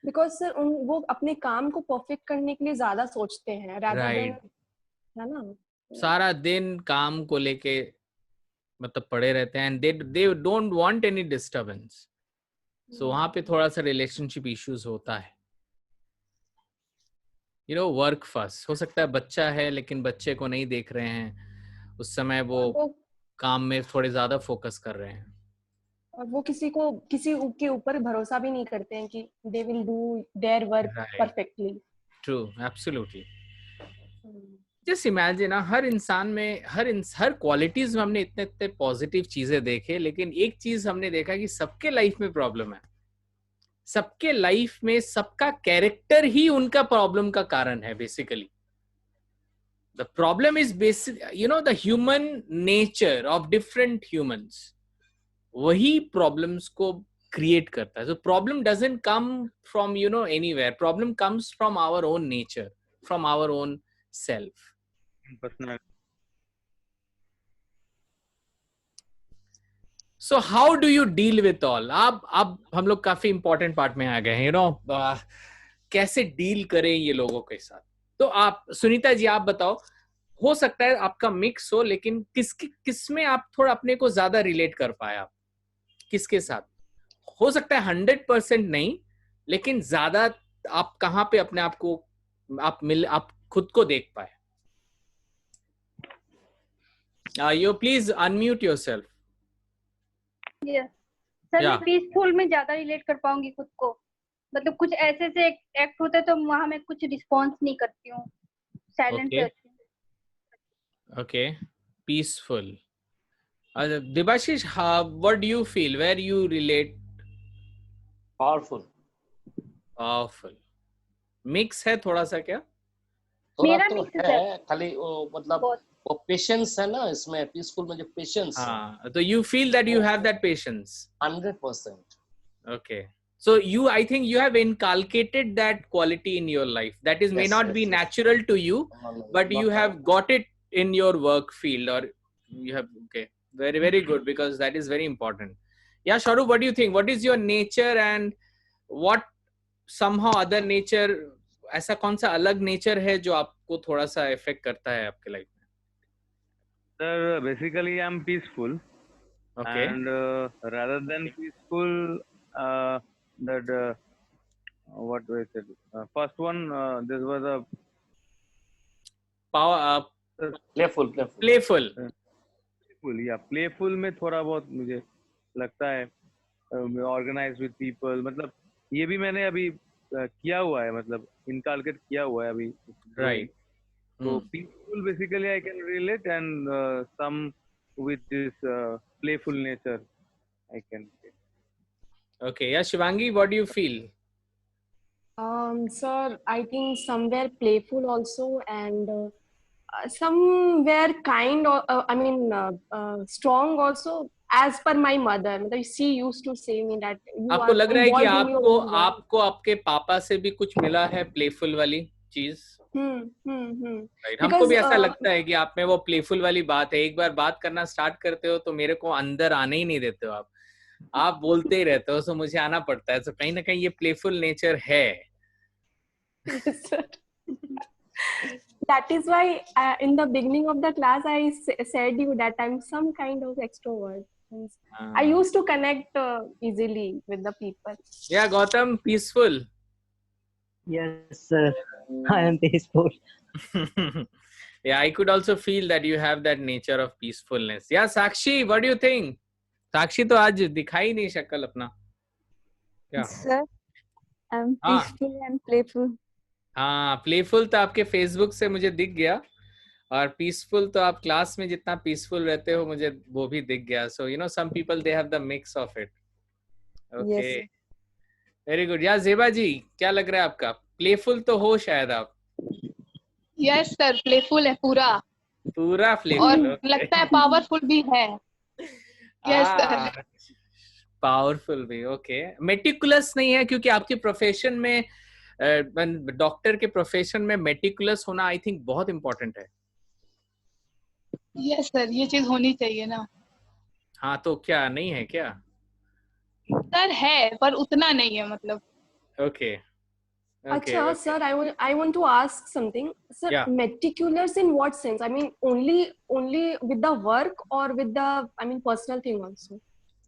बिकॉज सर वो अपने काम को परफेक्ट करने के लिए ज्यादा सोचते हैं, rather than, Right. है ना, सारा दिन काम को लेके मतलब पड़े रहते हैं, and they don't want any disturbance, so वहां पे थोड़ा सा रिलेशनशिप इश्यूज होता है। वर्क फर्स्ट हो सकता है, बच्चा है लेकिन बच्चे को नहीं देख रहे हैं, उस समय वो काम में थोड़े ज्यादा फोकस कर रहे हैं, और वो किसी के ऊपर भरोसा भी नहीं करते हैं कि they will do their work perfectly. True, absolutely. Just imagine, हर इंसान में हर क्वालिटीज में हमने इतने इतने पॉजिटिव चीजें देखे, लेकिन एक चीज हमने देखा कि सबके लाइफ में प्रॉब्लम है। सबके लाइफ में सबका कैरेक्टर ही उनका प्रॉब्लम का कारण है। Basically the problem is basic, the human nature of different humans, वही प्रॉब्लम्स को क्रिएट करता है। So problem doesn't come from anywhere, problem comes from our own nature, from our own self. So how do you deal with all? अब हम लोग काफी important part में आ गए हैं, कैसे डील करें ये लोगों के साथ। तो आप सुनीता जी, आप बताओ, हो सकता है आपका मिक्स हो, लेकिन किसमें आप थोड़ा अपने को ज्यादा रिलेट कर पाए, आप किसके साथ? हो सकता है 100% नहीं, लेकिन ज्यादा आप कहाँ पे अपने आप को आप खुद को देख पाए? You please unmute yourself. ये सर या मैं पीसफुल में ज्यादा रिलेट कर पाऊंगी खुद को, मतलब कुछ ऐसे से एक्ट होते तो वहां मैं कुछ रिस्पॉन्स नहीं करती हूँ, साइलेंट ओके रहती हूँ। Okay peaceful. Debashish, what do you feel? Where you relate? Powerful. Powerful. Mix है थोड़ा सा क्या? थोड़ा मेरा तो मिक्स है, है खाली वो मतलब बहुत. वो पेशेंस है ना इसमें, पीसफुल में जो पेशेंस है हाँ, तो you feel that you have that patience. 100%. Okay. So I think you have inculcated that quality in your life. That is may Yes, not yes, be yes. natural to you, but you Not have got it in your work field, or you have, okay, very, very good, because that is very important. Yeah, Sharu, what do you think? What is your nature, and what somehow other nature, ऐसा कौन सा अलग nature है जो आपको थोड़ा सा effect करता है आपके लाइफ में? Sir, basically I'm peaceful, Okay. and rather than peaceful, that what do I say? First one, this was a Power, playful. playful. playful. Yeah, playful में थोड़ा बहुत मुझे लगता है ऑर्गेनाइज विद पीपल, मतलब ये भी मैंने अभी किया हुआ है, मतलब इनकलकेट किया हुआ है अभी. Right. So peaceful basically I can relate, and some with this playful nature I can say. Okay. Yeah, Shivangi, what do you feel? Sir, I think somewhere playful also, and somewhere kind, or strong also. As per my mother, मतलब she used to say me that you आपको are लग रहा है कि involved in your own world. आपको आपके पापा से भी कुछ मिला है प्लेफुल वाली चीज? राइट, हमको Because भी ऐसा लगता है कि आप में वो प्लेफुल वाली बात है. एक बार बात करना स्टार्ट करते हो तो मेरे को अंदर आने ही नहीं देते हो आप बोलते ही रहते हो, सो मुझे आना पड़ता है. तो कहीं ना कहीं ये प्लेफुल नेचर है. Yes, sir. That is why in the beginning of the class I said you that I'm some kind of extrovert. I used to connect easily with the people. Yeah, Gautam, peaceful. Yes, sir. I am peaceful. Yeah, I could also feel that you have that nature of peacefulness. Yeah, Sakshi, what do you think? Sakshi तो आज दिखाई नहीं शक्ल अपना. क्या? Sir, I'm हाँ. peaceful and playful. हाँ, playful तो आपके फेसबुक से मुझे दिख गया, और पीसफुल तो आप क्लास में जितना पीसफुल रहते हो मुझे वो भी दिख गया. So you know some people they have the mix of it. Okay, very good. या ज़ेबा जी, क्या लग रहा है आपका? प्लेफुल तो हो शायद आप. यस सर, प्लेफुल है पूरा पूरा और प्लेफुल. लगता है पावरफुल भी है. Yes sir. पावरफुल भी. ओके, मेटिकुलस नहीं है, क्योंकि आपके प्रोफेशन में, डॉक्टर के प्रोफेशन में मेटिकुलस होना आई थिंक बहुत इंपॉर्टेंट है. यस सर, ये चीज होनी चाहिए ना. हाँ, तो क्या नहीं है क्या? सर है, पर उतना नहीं है मतलब. Okay. Acha, sir, I want to ask something. Sir, Yeah. meticulous in what sense? I mean, only with the work, or with the personal thing also?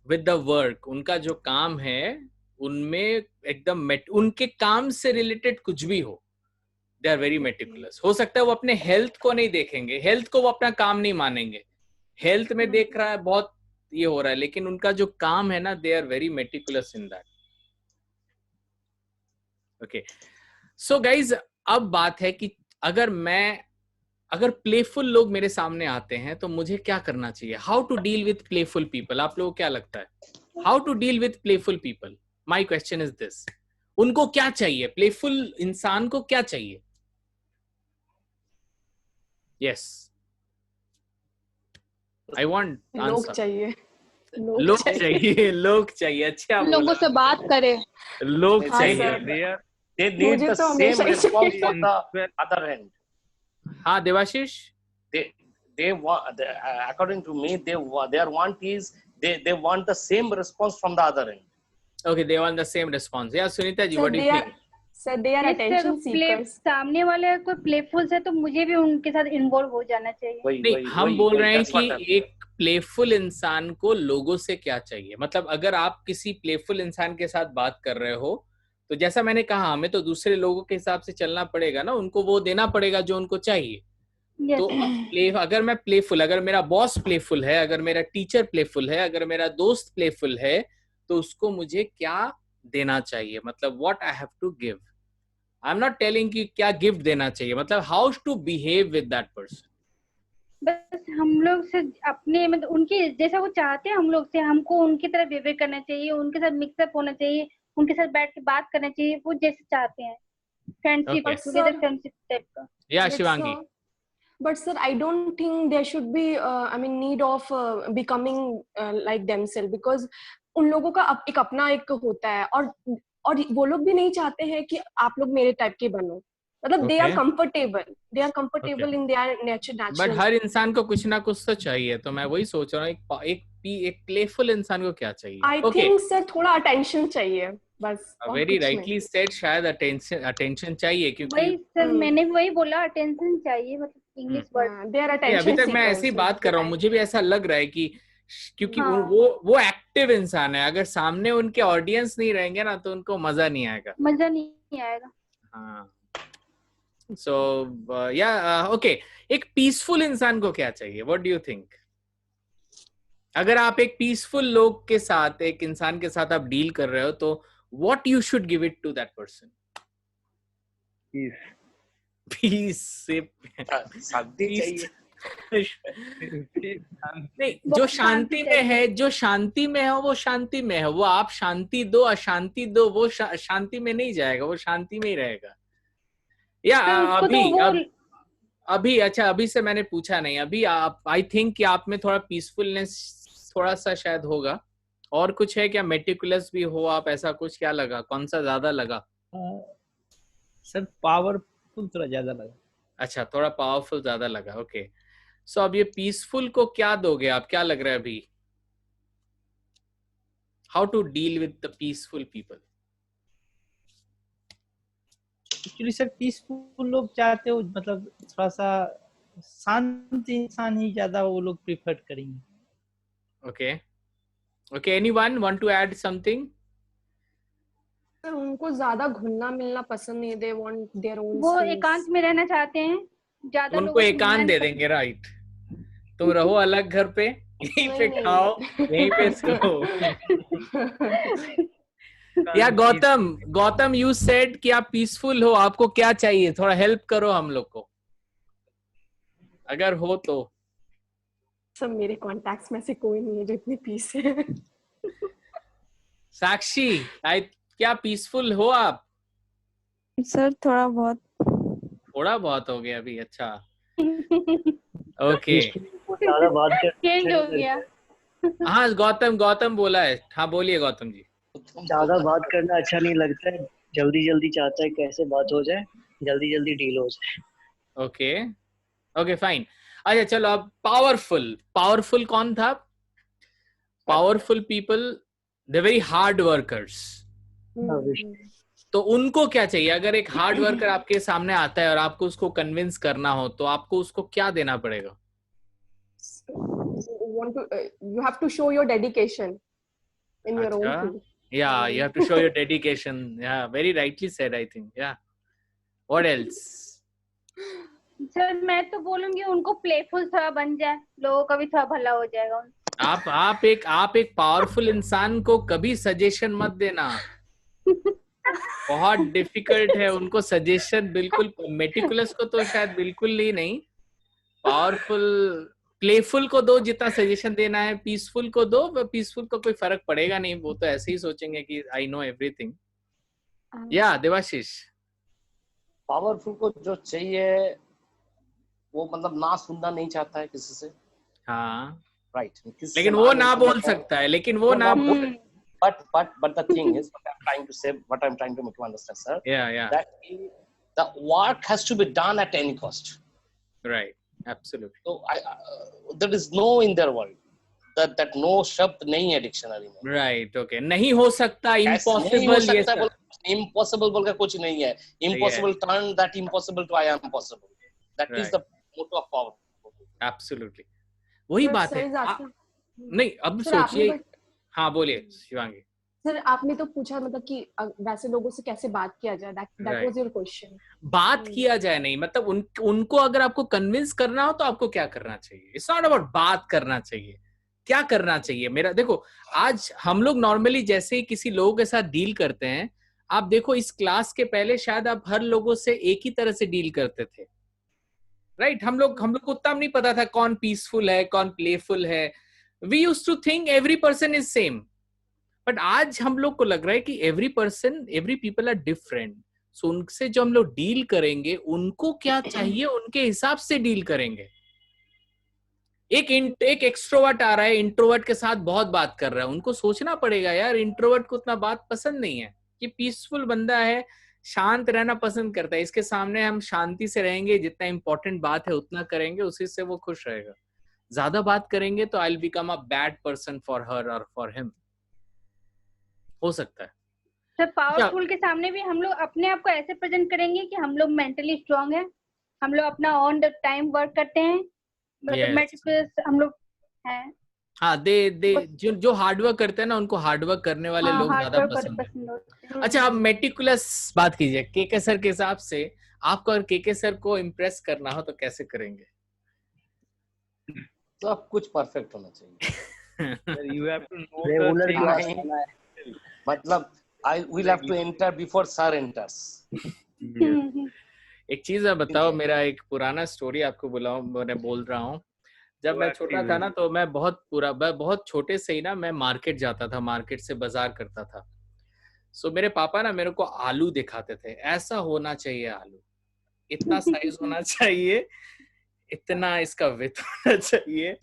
With the work. उनका जो काम है उनमें एकदम उनके काम से रिलेटेड कुछ भी हो, दे आर वेरी मेटिकुलस. हो सकता है वो अपने हेल्थ को नहीं देखेंगे, हेल्थ को वो अपना काम नहीं मानेंगे, हेल्थ में देख रहा है बहुत ये हो रहा है, लेकिन उनका जो काम है ना, they are very meticulous in that. Okay, so guys, अब बात है कि अगर प्लेफुल लोग मेरे सामने आते हैं तो मुझे क्या करना चाहिए? How to deal with playful people? आप लोगों को क्या लगता है? How to deal with playful people? My question is this. उनको क्या चाहिए? प्लेफुल इंसान को क्या चाहिए? यस, आई वांट लोग आंसर. चाहिए. लोग चाहिए. अच्छा, लोगों से बात करे. लोग हाँ, चाहिए. सर. They need मुझे the तो same हमेशा ही response चाहिए. from the other end. हाँ, Debashish. They want, according to me, their want is they want the same response from the other end. Okay, they want the same response. Yeah, Sunita ji, Sir, what do you think? Sir, they are attention seekers. सामने वाले कोई playful है तो मुझे भी उनके साथ involve हो जाना चाहिए. नहीं, हम बोल रहे हैं कि एक प्लेफुल इंसान को लोगों से क्या चाहिए. मतलब अगर आप किसी प्लेफुल इंसान के साथ बात कर रहे हो, तो जैसा मैंने कहा, हमें तो दूसरे लोगों के हिसाब से चलना पड़ेगा ना, उनको वो देना पड़ेगा जो उनको चाहिए. Yes. तो अगर मैं प्लेफुल, अगर मेरा बॉस प्लेफुल है, अगर मेरा टीचर प्लेफुल है, अगर मेरा दोस्त प्लेफुल है, तो उसको मुझे क्या देना चाहिए, मतलब what I have to give. I am not telling कि क्या गिफ्ट देना चाहिए, मतलब how to behave with that person. बस हम लोग से अपने मतलब उनके जैसा वो चाहते हैं हम लोग से, हमको उनकी तरह बिहेव करना चाहिए, उनके साथ मिक्सअप होना चाहिए, उनके साथ बैठ के बात करना चाहिए, वो जैसे चाहते हैं. Friendship, Okay. Together friendship type का. या But Shivangi. But sir, I don't think there should be, I mean, need of becoming like themselves, because उन लोगों का एक अपना एक होता है, और वो लोग भी नहीं चाहते हैं कि आप लोग मेरे टाइप के बनो. मतलब they are comfortable in their natural. But हर इंसान को कुछ ना कुछ तो चाहिए, तो मैं वही सोच रहा हूँ एक प्लेफुल इंसान को क्या चाहिए. I think sir थोड़ा attention चाहिए बस. वेरी राइटली सेड, शायद अटेंशन चाहिए, क्योंकि वही सर मैंने वही बोला, अटेंशन चाहिए, मतलब इंग्लिश वर्ड. They are अभी attention तक मैं ऐसे ही बात कर रहा हूँ, मुझे भी ऐसा लग रहा है कि क्योंकि हाँ. वो एक्टिव इंसान है, अगर सामने उनके ऑडियंस नहीं रहेंगे ना तो उनको मजा नहीं आएगा. मजा नहीं आएगा. हाँ. सो या ओके, एक पीसफुल इंसान को क्या चाहिए, व्हाट डू यू थिंक? अगर आप एक पीसफुल लोग के साथ, एक इंसान के साथ आप डील कर रहे हो, तो what you should give it to that person? Peace से शांति चाहिए. नहीं, जो शांति में है, जो शांति में है वो शांति में है. वो आप शांति दो, अशांति दो, वो शांति में नहीं जाएगा, वो शांति में ही रहेगा. या अभी अच्छा, अभी से मैंने पूछा नहीं, अभी आप, आई थिंक कि आप में थोड़ा पीसफुलनेस थोड़ा सा शायद होगा. और कुछ है क्या? मेटिकुलस भी हो आप, ऐसा कुछ क्या लगा, कौन सा ज्यादा लगा? सर पावरफुल थोड़ा ज्यादा लगा. अच्छा, थोड़ा पावरफुल ज्यादा लगा. ओके, सो अब ये पीसफुल को क्या दोगे आप, क्या लग रहा है अभी? How to deal with the peaceful people? Actually sir peaceful लोग चाहते हो, मतलब थोड़ा सा शांत इंसान ही ज्यादा वो लोग प्रिफर करेंगे. Okay okay, anyone want to add something? Sir उनको ज्यादा घुलना मिलना पसंद नहीं. They want their own वो space. एकांत में रहना चाहते हैं. ज्यादा उनको एकांत दे देंगे, राइट? तुम रहो अलग घर पे, यहीं पे खाओ, यहीं पे सो. या गौतम यू सेड कि आप पीसफुल हो, आपको क्या चाहिए, थोड़ा हेल्प करो हम लोग को, अगर हो तो. सब मेरे कॉन्टैक्ट्स में से कोई नहीं है जो इतनी पीस है. साक्षी, क्या पीसफुल हो आप? सर थोड़ा बहुत हो गया अभी. अच्छा, ओके. ज्यादा बात कर चेंज हो गया. हाँ, गौतम बोला है. हाँ बोलिए गौतम जी. ज्यादा बात करना अच्छा नहीं लगता है. जल्दी चाहता है कैसे बात हो जाए, जल्दी डील हो जाए. Okay fine. अच्छा चलो, अब पावरफुल कौन था? Powerful people, the very hard workers. तो उनको क्या चाहिए? अगर एक हार्ड वर्कर आपके सामने आता है और आपको उसको कन्विंस करना हो, तो आपको उसको क्या देना पड़ेगा? You have to show your dedication in your own field. Yeah, you have to show your dedication. Yeah, very rightly said, I think. Yeah. What else? Sir मैं तो बोलूंगी उनको प्लेफुल थोड़ा बन जाए, लोगों का भी थोड़ा भला हो जाएगा. आप एक पावरफुल इंसान को कभी सजेशन मत देना. बहुत डिफिकल्ट है उनको सजेशन. बिल्कुल मेटिकुलस को तो शायद बिल्कुल ही नहीं. पावरफुल प्लेफुल को दो जितना सजेशन देना है, पीसफुल को दो. पीसफुल को कोई फर्क पड़ेगा नहीं, वो तो ऐसे ही सोचेंगे कि आई नो एवरीथिंग. या देवाशीष, पावरफुल को जो चाहिए वो मतलब ना सुनना नहीं चाहता है किसी से. हाँ राइट, लेकिन वो ना बोल सकता है, but the thing is, what I'm trying to make you understand, sir. Yeah. That the work has to be done at any cost. Right, absolutely. So there is no in their world that no शब्द नहीं है dictionary में. Right, okay. नहीं हो सकता, impossible. Impossible बोल के कुछ नहीं है. Impossible turn that impossible to I am possible. That is the motto of power. Absolutely. वही बात है. नहीं, अब सोचिए. हाँ बोलिए शिवांगी. सर आपने तो पूछा मतलब कि वैसे लोगों से कैसे बात किया जाए, दैट वाज योर क्वेश्चन। बात किया जाए नहीं, मतलब उनको अगर आपको कन्विंस करना हो तो आपको क्या करना चाहिए? इट्स नॉट अबाउट बात करना चाहिए, क्या करना चाहिए। मेरा देखो, आज हम लोग नॉर्मली जैसे ही किसी लोगों के साथ डील करते हैं, आप देखो इस क्लास के पहले शायद आप हर लोगों से एक ही तरह से डील करते थे, राइट? हम लोग को उतना नहीं पता था कौन पीसफुल है, कौन प्लेफुल है। We used to think every person is same, but आज हम लोग को लग रहा है कि every people are different. So उनसे जो हम लोग डील करेंगे, उनको क्या चाहिए उनके हिसाब से डील करेंगे। एक एक्सट्रोवर्ट आ रहा है, इंट्रोवर्ट के साथ बहुत बात कर रहा है, उनको सोचना पड़ेगा यार इंट्रोवर्ट को उतना बात पसंद नहीं है, ये पीसफुल बंदा है, शांत रहना पसंद करता है, इसके सामने हम शांति से रहेंगे, जितना इंपॉर्टेंट बात है उतना करेंगे, उसी से वो खुश रहेगा। ज्यादा बात करेंगे तो I will become a bad person for her और फॉर हिम, हो सकता है। सर पावरफुल के सामने भी हम लोग अपने आप को ऐसे प्रेजेंट करेंगे कि हम लोग मेंटली स्ट्रांग हैं, हम लोग अपना ऑन द टाइम वर्क करते हैं, मतलब हम लोग हैं। हाँ, जो हार्डवर्क करते हैं ना, उनको हार्डवर्क करने वाले लोग ज्यादा पसंद है। अच्छा, आप मेटिकुलस बात कीजिए केके सर के हिसाब से, आपको अगर केके सर को इम्प्रेस करना हो तो कैसे करेंगे? सब कुछ परफेक्ट होना चाहिए। You have to know the thing. मतलब I will have to enter before sir enters. एक चीज मैं बताओ, मेरा एक पुराना स्टोरी आपको मैं बोल रहा हूँ। जब मैं छोटा था ना, तो मैं बहुत छोटे से ही ना मैं मार्केट जाता था, मार्केट से बाजार करता था। सो मेरे पापा ना मेरे को आलू दिखाते थे, ऐसा होना चाहिए आलू, इतना साइज होना चाहिए, इतना इसका विड्थ होना चाहिए।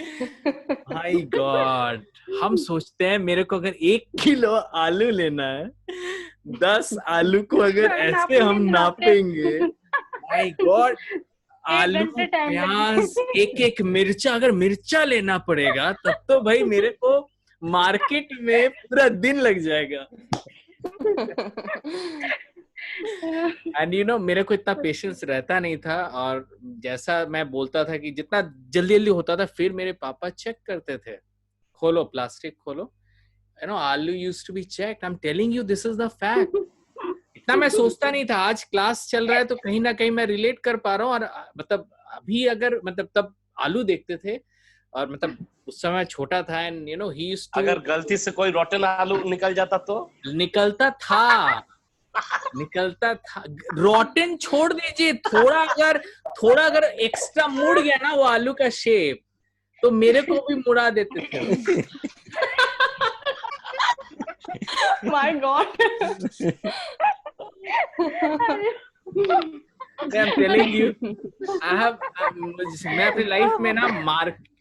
माय गॉड, हम सोचते हैं मेरे को अगर 1 किलो आलू लेना है, 10 आलू को अगर ऐसे हम नापेंगे, माय गॉड, आलू, प्याज, एक मिर्चा, अगर मिर्चा लेना पड़ेगा तब तो भाई मेरे को मार्केट में पूरा दिन लग जाएगा। एंड यू नो, मेरे को इतना पेशेंस रहता नहीं था, और जैसा मैं बोलता था कि जितना जल्दी जल्दी होता था, फिर मेरे पापा चेक करते थे, खोलो प्लास्टिक खोलो, यू नो आलू used to be checked. I am telling you, this is the fact. इतना मैं सोचता नहीं था, आज क्लास चल रहा है तो कहीं ना कहीं मैं रिलेट कर पा रहा हूँ। और मतलब अभी अगर मतलब तब आलू देखते थे, और मतलब उस समय छोटा था, and you know he used to, अगर गलती से कोई रोटन आलू निकल जाता तो निकलता था। रोटन छोड़ दीजिए, थोड़ा अगर एक्स्ट्रा मुड़ गया ना वो आलू का शेप, तो मेरे को भी मुड़ा देते थे। My God. I'm telling you, मैं अपनी लाइफ में ना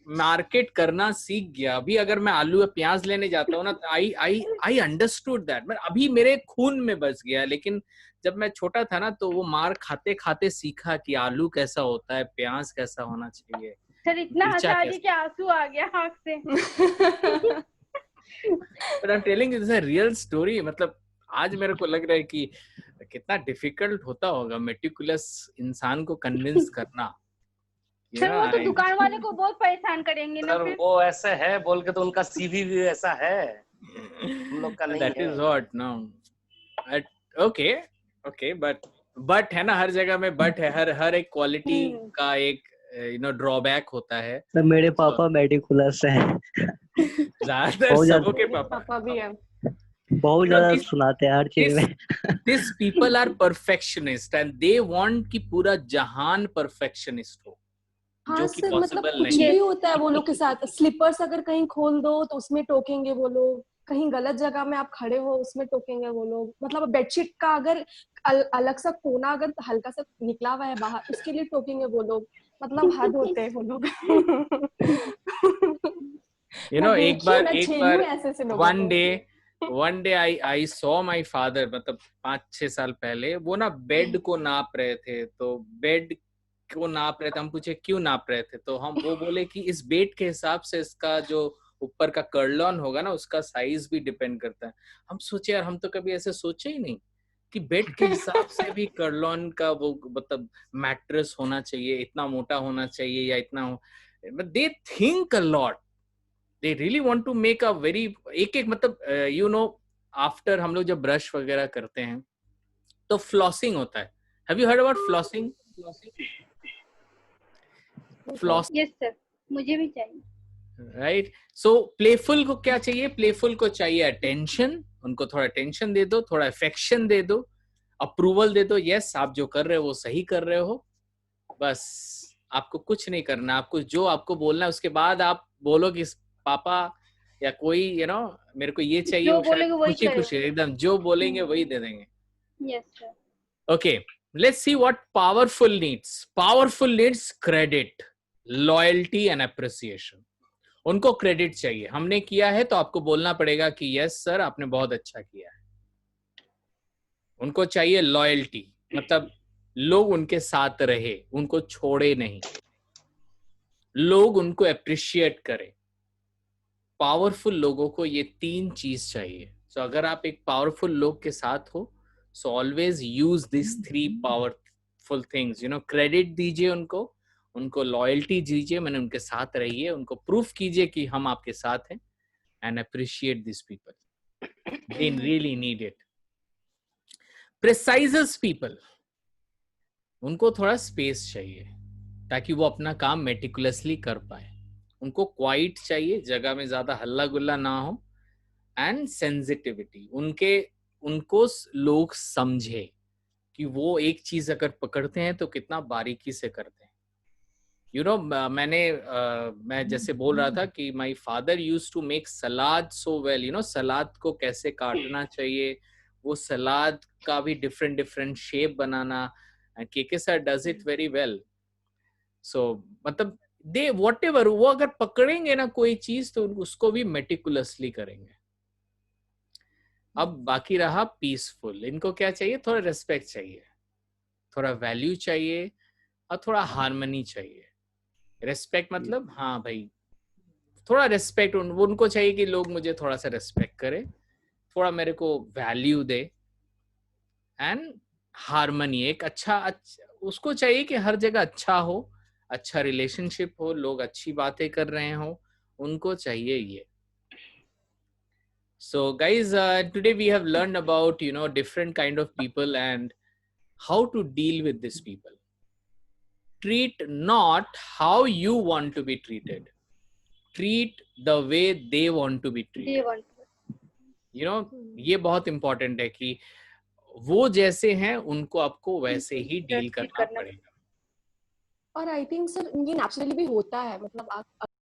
मार्केट करना सीख गया। अभी अगर मैं आलू या प्याज लेने जाता हूँ ना, तो आई अंडरस्टूड दैट, मैं अभी मेरे खून में बस गया। लेकिन जब मैं छोटा था ना, तो वो मार खाते खाते सीखा कि आलू कैसा होता है, प्याज कैसा होना चाहिए। सर इतना हंसा दी कि आंसू आ गया आंख से। But I'm telling you, this is a real story। मतलब आज मेरे को लग रहा है कि कितना डिफिकल्ट होता होगा मेटिकुलस इंसान को कन्विंस करना। सर वो तो दुकान वाले को बहुत परेशान करेंगे ना फिर। वो ऐसे है बोल के तो उनका सीवी भी ऐसा है, हम लोग का नहीं है। That is what, no. Okay, but है ना, हर जगह में बट है, हर एक क्वालिटी का एक ड्रॉबैक होता है। सर मेरे पापा मेटिकुलस है। ज्यादातर सबों के पापा भी है, बहुत ज्यादा सुनाते हैं हर चीज में। These people are perfectionist and they want कि पूरा जहान perfectionist हो। हाँ सर, मतलब कुछ भी होता है वो लोग के साथ। स्लीपर्स अगर कहीं खोल दो तो उसमें टोकेंगे वो लोग, कहीं गलत जगह में आप खड़े हो उसमें टोकेंगे वो लोग। मतलब बेडशीट का अगर अलग सा कोना अगर हल्का सा निकला हुआ है बाहर, उसके लिए टोकेंगे वो लोग। मतलब हद होते हैं वो लोग। You know, एक बार one day I saw my father, मतलब 5-6 साल पहले, वो ना बेड को नाप रहे थे। तो बेड को नाप रहे थे, हम पूछे क्यों नाप रहे थे, तो वो बोले कि इस बेड के हिसाब से इसका जो ऊपर का कर्लॉन होगा ना, उसका साइज भी डिपेंड करता है। हम सोचे यार, हम तो कभी ऐसे सोचे ही नहीं कि बेड के हिसाब से भी कर्लॉन का वो मतलब मैट्रेस होना चाहिए, इतना मोटा होना चाहिए या इतना। They think a lot, they really want to make a very एक मतलब आफ्टर हम लोग जब ब्रश वगैरह करते हैं तो फ्लॉसिंग होता है. Have you heard about flossing? Floss, yes sir, मुझे भी चाहिए. राइट. सो प्लेफुल को क्या चाहिए? प्लेफुल को चाहिए अटेंशन. उनको थोड़ा अटेंशन दे दो, थोड़ा अफेक्शन दे दो, अप्रूवल दे दो. यस, आप जो कर रहे हो वो सही कर रहे हो. बस आपको कुछ नहीं करना. आपको जो आपको बोलना है उसके बाद आप बोलो कि पापा या कोई मेरे को ये चाहिए, जो वो शायद बोलेंगे वही खुशी खुशी एकदम जो बोलेंगे वही दे देंगे. Yes sir. Okay, let's see what powerful needs. Powerful needs credit, loyalty and appreciation. उनको क्रेडिट चाहिए. हमने किया है तो आपको बोलना पड़ेगा कि यस सर आपने बहुत अच्छा किया है. उनको चाहिए लॉयल्टी, मतलब लोग उनके साथ रहे, उनको छोड़े नहीं, लोग उनको अप्रिशिएट करें. पावरफुल लोगों को ये 3 चीज चाहिए. सो अगर आप एक पावरफुल लोग के साथ हो, so always use these 3 powerful things. Credit दीजिए उनको लॉयल्टी दीजिए, मैंने उनके साथ रहिए, उनको प्रूफ कीजिए कि हम आपके साथ हैं, and appreciate these people. They really need it. Precise people, उनको थोड़ा स्पेस चाहिए ताकि वो अपना काम मेटिकुलसली कर पाए. उनको क्वाइट चाहिए, जगह में ज्यादा हल्ला गुल्ला ना हो. एंड सेंसिटिविटी, उनको लोग समझे कि वो एक चीज अगर पकड़ते हैं तो कितना बारीकी से करते हैं. मैं जैसे बोल रहा था कि my father used to make salad so well. Salad को कैसे काटना चाहिए, वो सलाद का भी डिफरेंट शेप बनाना, and KK sir does it very well. So मतलब दे व्हाटएवर, वो अगर पकड़ेंगे ना कोई चीज तो उसको भी मेटिकुलसली करेंगे. अब बाकी रहा पीसफुल. इनको क्या चाहिए? थोड़ा रेस्पेक्ट चाहिए, थोड़ा वैल्यू चाहिए और थोड़ा हार्मनी चाहिए. रेस्पेक्ट मतलब हाँ भाई, थोड़ा रेस्पेक्ट उनको चाहिए कि लोग मुझे थोड़ा सा रेस्पेक्ट करे, थोड़ा मेरे को वैल्यू दे. एंड हार्मनी, एक अच्छा उसको चाहिए कि हर जगह अच्छा हो, अच्छा रिलेशनशिप हो, लोग अच्छी बातें कर रहे हो, उनको चाहिए ये. So guys, today we have learned about different kind of people and how to deal with these people. Treat not how you want to be treated. Treat the way they want to be treated. ये बहुत important है कि वो जैसे हैं उनको आपको वैसे ही डील करना पड़ेगा. और आई थिंक सर ये नेचुरली भी होता है. मतलब